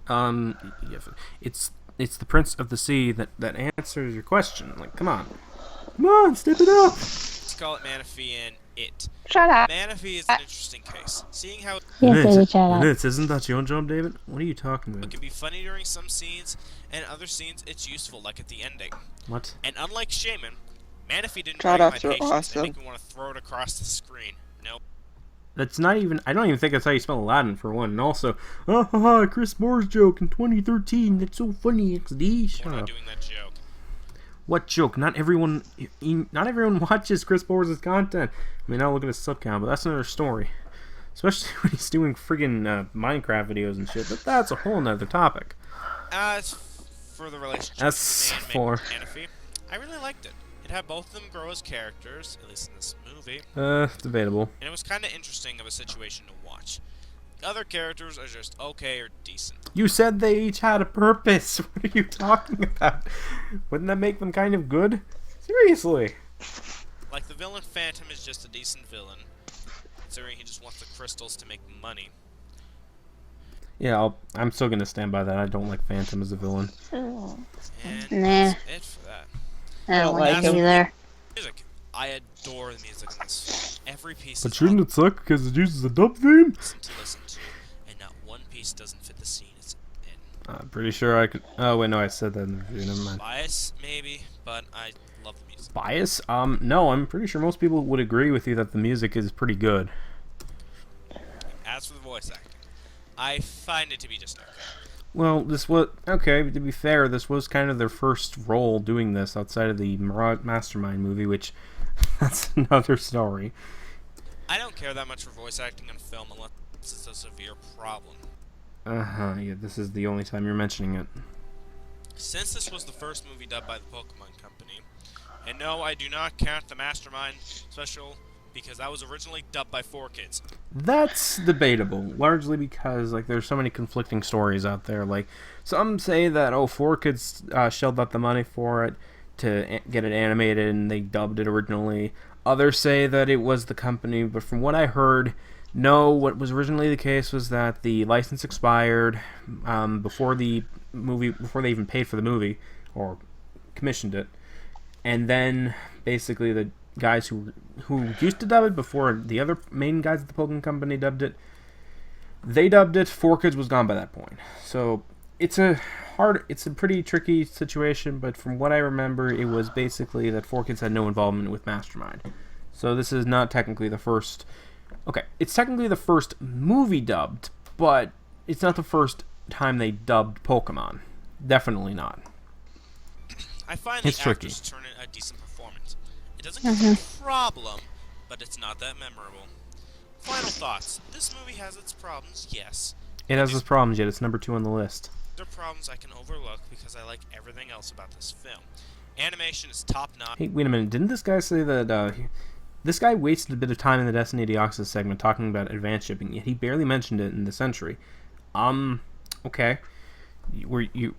It's the Prince of the Sea that answers your question. Like, come on. Come on, step it up! Let's call it Manaphy and It. Shut up. Manaphy is an interesting case. Seeing how Yes, David, shut up. Isn't that your job, David? What are you talking it about? can be funny during some scenes, and other scenes it's useful, like at the ending. What? And unlike Shaman, Manaphy didn't Shout break my outs are patience awesome. and make me want to throw it across the screen. Nope. That's not even... I don't even think that's how you spell Aladdin, for one. And also, ha ha ha, Chris Moore's joke in 2013. That's so funny, XD. We're Shut not up. doing that joke. What joke? Not everyone watches Chris Moore's content. I mean, I'll look at his sub count, but that's another story. Especially when he's doing friggin' Minecraft videos and shit. But that's a whole nother topic. As for the relationship As between for- May and Manaphy, I really liked it. It had both of them grow as characters, at least in this movie, Debatable. and it was kind of interesting of a situation to watch. The other characters are just okay or decent. You said they each had a purpose. What are you talking about? Wouldn't that make them kind of good? Seriously. Like the villain Phantom is just a decent villain, considering he just wants the crystals to make money. Yeah, I'm still gonna stand by that. I don't like Phantom as a villain. And Nah. that's it for that. I don't like like him. it either. Music. I adore the music in this film. Every piece But is shouldn't it suck because it uses a dub theme? awesome to listen to, and not one piece doesn't fit the scene it's in. I'm pretty sure I could. Oh wait, no, I said that in the review. Never mind. Bias, maybe, but I love the music. Bias? No, I'm pretty sure most people would agree with you that the music is pretty good. As for the voice acting, I find it to be just okay. Well, this was okay. To be fair, this was kind of their first role doing this outside of the Mastermind movie, which that's another story. I don't care that much for voice acting on film unless it's a severe problem. Yeah, this is the only time you're mentioning it. Since this was the first movie dubbed by the Pokemon Company, and no, I do not count the Mastermind special because that was originally dubbed by 4Kids. That's debatable, largely because like there's so many conflicting stories out there. Like some say that 4Kids shelled out the money for it. to get it animated, and they dubbed it originally. Others say that it was the company, but from what I heard, no, what was originally the case was that the license expired before the movie, before they even paid for the movie or commissioned it, and then basically the guys who used to dub it before the other main guys at the Pokemon Company dubbed it, they dubbed it. 4Kids was gone by that point, so it's a pretty tricky situation. But from what I remember, it was basically that 4Kids had no involvement with Mastermind. So this is not technically the first. Okay, it's technically the first movie dubbed, but it's not the first time they dubbed Pokemon. Definitely not. I find the It's tricky. actors turn in a decent performance. It doesn't give me a problem, but it's not that memorable. Final thoughts. This movie has its problems, yes. It has its problems, yet it's number 2 on the list. They're problems I can overlook because I like everything else about this film. Animation is top-notch. Hey, wait a minute. Didn't this guy say that this guy wasted a bit of time in the Destiny Deoxys segment talking about advanced shipping, yet he barely mentioned it in the Century? Okay.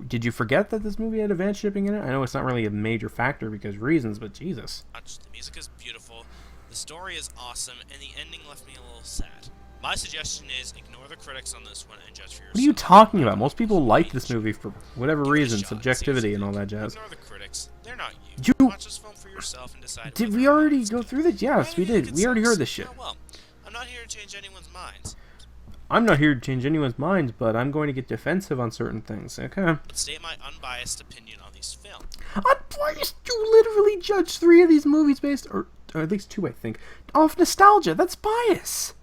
Did you forget that this movie had advanced shipping in it? I know it's not really a major factor because reasons, but Jesus. The music is beautiful, the story is awesome, and the ending left me a little sad. My suggestion is ignore the critics on this one and judge for yourself. What are you talking about? Most people like this movie for whatever Give it a reason, shot, subjectivity and all that seriously. jazz. Ignore the critics. They're not You- Watch this film for yourself and decide. Did whether we or not already it's go good. through this? Yes, we Maybe did. it We already sucks. heard this shit. Oh, well, I'm not here to change anyone's minds. I'm not here to change anyone's minds, but I'm going to get defensive on certain things. Okay. State my unbiased opinion on these films. Unbiased? You literally judged 3 of these movies based, or at least 2, I think, off nostalgia. That's bias.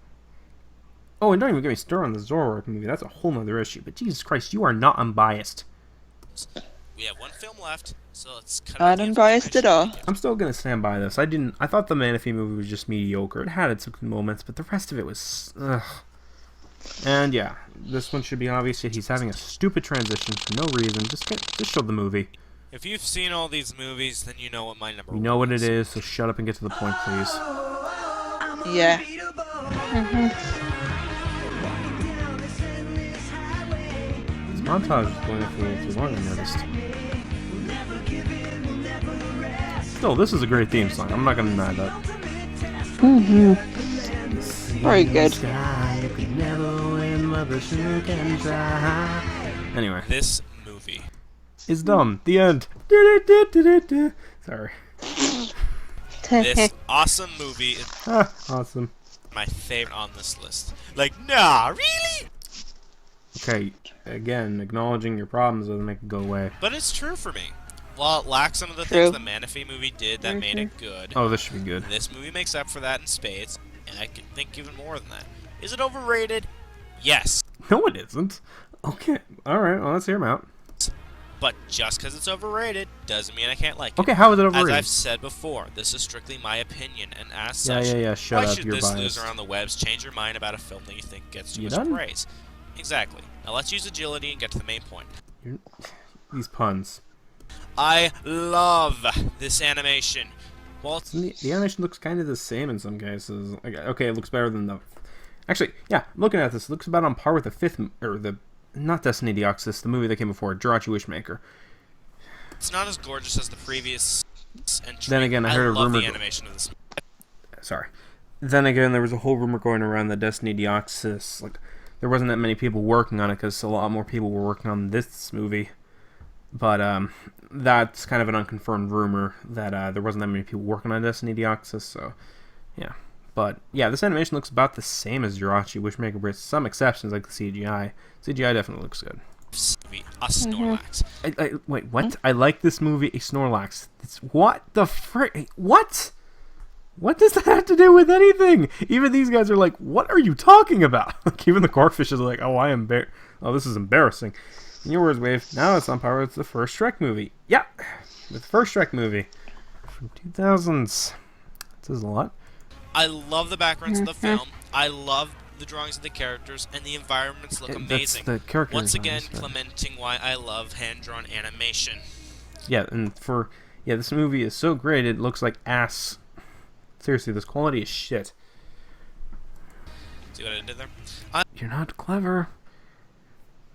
Oh, and don't even get me started on the Zoroark movie. That's a whole nother issue. But Jesus Christ, you are not unbiased. We have one film left, so let's cut Not out the unbiased at information. all. I'm still gonna stand by this. I thought the Manaphy movie was just mediocre. It had its moments, but the rest of it was, ugh. And yeah, this one should be obvious. Yet he's having a stupid transition for no reason. Just show the movie. If you've seen all these movies, then you know what my number We one know what it is. is, so shut up and get to the point, please. Yeah. This montage is going for a little too long, I noticed. Still, this is a great theme song. I'm not gonna deny that. Very good. Anyway, This movie. it's dumb. The end. Sorry. This awesome movie is Ah, awesome. my favorite on this list. Like, nah, really? Okay, again, acknowledging your problems doesn't make it go away. But it's true for me. While it lacks some of the True. things the Manaphy movie did that made it good, Oh, this should be good. this movie makes up for that in spades, and I could think even more than that. Is it overrated? Yes. No, it isn't. Okay, alright, well, let's hear him out. But just because it's overrated doesn't mean I can't like it. Okay, how is it As overrated? I've said before, this is strictly my opinion, and as Yeah, such, yeah, shut why up, should you're this biased. loser on the webs change your mind about a film that you think gets too You much done? praise? Exactly. Now let's use agility and get to the main point. These puns. I love this animation. Well, it's The animation looks kind of the same in some cases. Like, okay, it looks better than the... Actually, yeah, I'm looking at this. It looks about on par with the fifth... Or the... Not Destiny Deoxys, the movie that came before, Jirachi Wishmaker. it's not as gorgeous as the previous entry. Then again, I heard a love rumor the go- animation of this. Sorry. Then again, there was a whole rumor going around that Destiny Deoxys, like, there wasn't that many people working on it because a lot more people were working on this movie. But that's kind of an unconfirmed rumor that there wasn't that many people working on Destiny Deoxys, so yeah. But yeah, this animation looks about the same as Jirachi Wishmaker, with some exceptions like the CGI. CGI definitely looks good. Movie, a Snorlax. Wait, what? I like this movie, a Snorlax. What the frick? What? What does that have to do with anything? Even these guys are like, what are you talking about? Like, even the Corkfish is like, oh, this is embarrassing. In your words, Wave, now it's on par with the first Shrek movie. Yeah, with the first Shrek movie from 2000s. That says a lot. I love the backgrounds of the film. I love the drawings of the characters, and the environments look That's amazing. the character Once again, designs, but- lamenting why I love hand-drawn animation. Yeah, and this movie is so great, it looks like ass. Seriously, this quality is shit. See what I did there? You're not clever.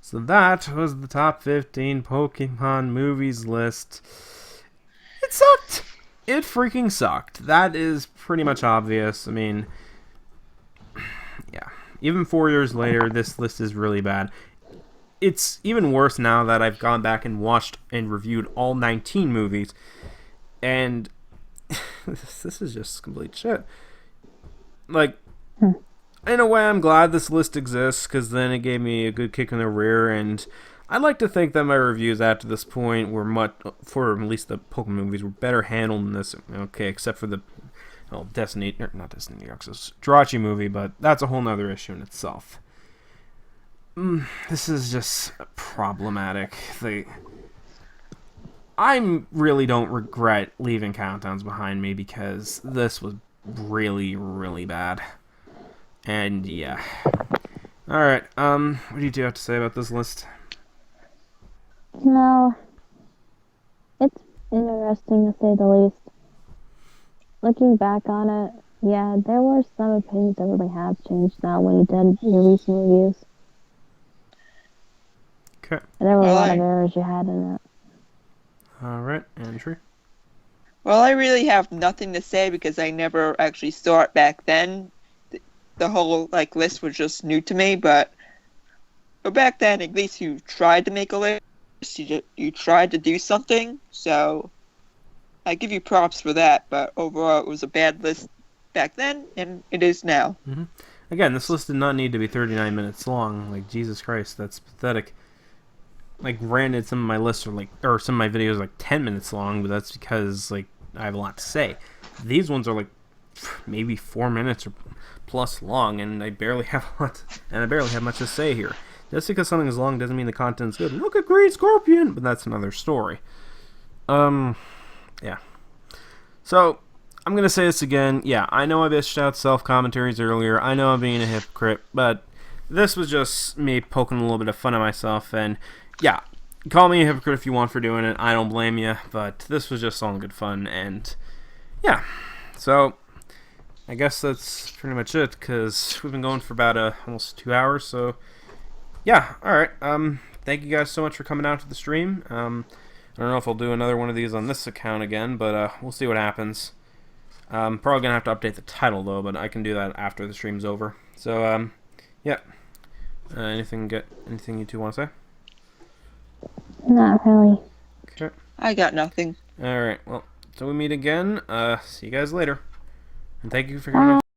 So that was the top 15 Pokemon movies list. It sucked. It freaking sucked. That is pretty much obvious. I mean, yeah. Even 4 years later, this list is really bad. It's even worse now that I've gone back and watched and reviewed all 19 movies. And this is just complete shit. Like, in a way, I'm glad this list exists, because then it gave me a good kick in the rear, and I'd like to think that my reviews after this point were much, for at least the Pokemon movies, were better handled than this. Okay, except for the, well, not Destiny Deoxys, Jirachi movie, but that's a whole nother issue in itself. This is just problematic. I really don't regret leaving Countdowns behind me, because this was really, really bad. And yeah. Alright, what do you two have to say about this list? No, it's interesting to say the least. Looking back on it, yeah, there were some opinions that really have changed now when you did your recent reviews. Okay. There were a lot of errors you had in it. Alright, Andrew? Well, I really have nothing to say because I never actually saw it back then. The whole list was just new to me, but back then at least you tried to make a list. You tried to do something, so I give you props for that. But overall, it was a bad list back then, and it is now. Mm-hmm. Again, this list did not need to be 39 minutes long. Like, Jesus Christ, that's pathetic. Like, granted, some of my lists are or some of my videos are 10 minutes long, but that's because I have a lot to say. These ones are maybe 4 minutes or plus long, and I barely have much to say here. Just because something is long doesn't mean the content's good. Look at Green Scorpion, but that's another story. Yeah. So, I'm gonna say this again. Yeah, I know I bitched out self-commentaries earlier. I know I'm being a hypocrite, but this was just me poking a little bit of fun at myself, and yeah, call me a hypocrite if you want for doing it. I don't blame you, but this was just all in good fun, and yeah. So, I guess that's pretty much it, because we've been going for about almost 2 hours, so yeah, alright. Thank you guys so much for coming out to the stream. I don't know if I'll do another one of these on this account again, but we'll see what happens. Probably gonna have to update the title though, but I can do that after the stream's over. So, yeah. Anything you two want to say? Not really. Okay. I got nothing. Alright, well, till we meet again, see you guys later. And thank you for coming.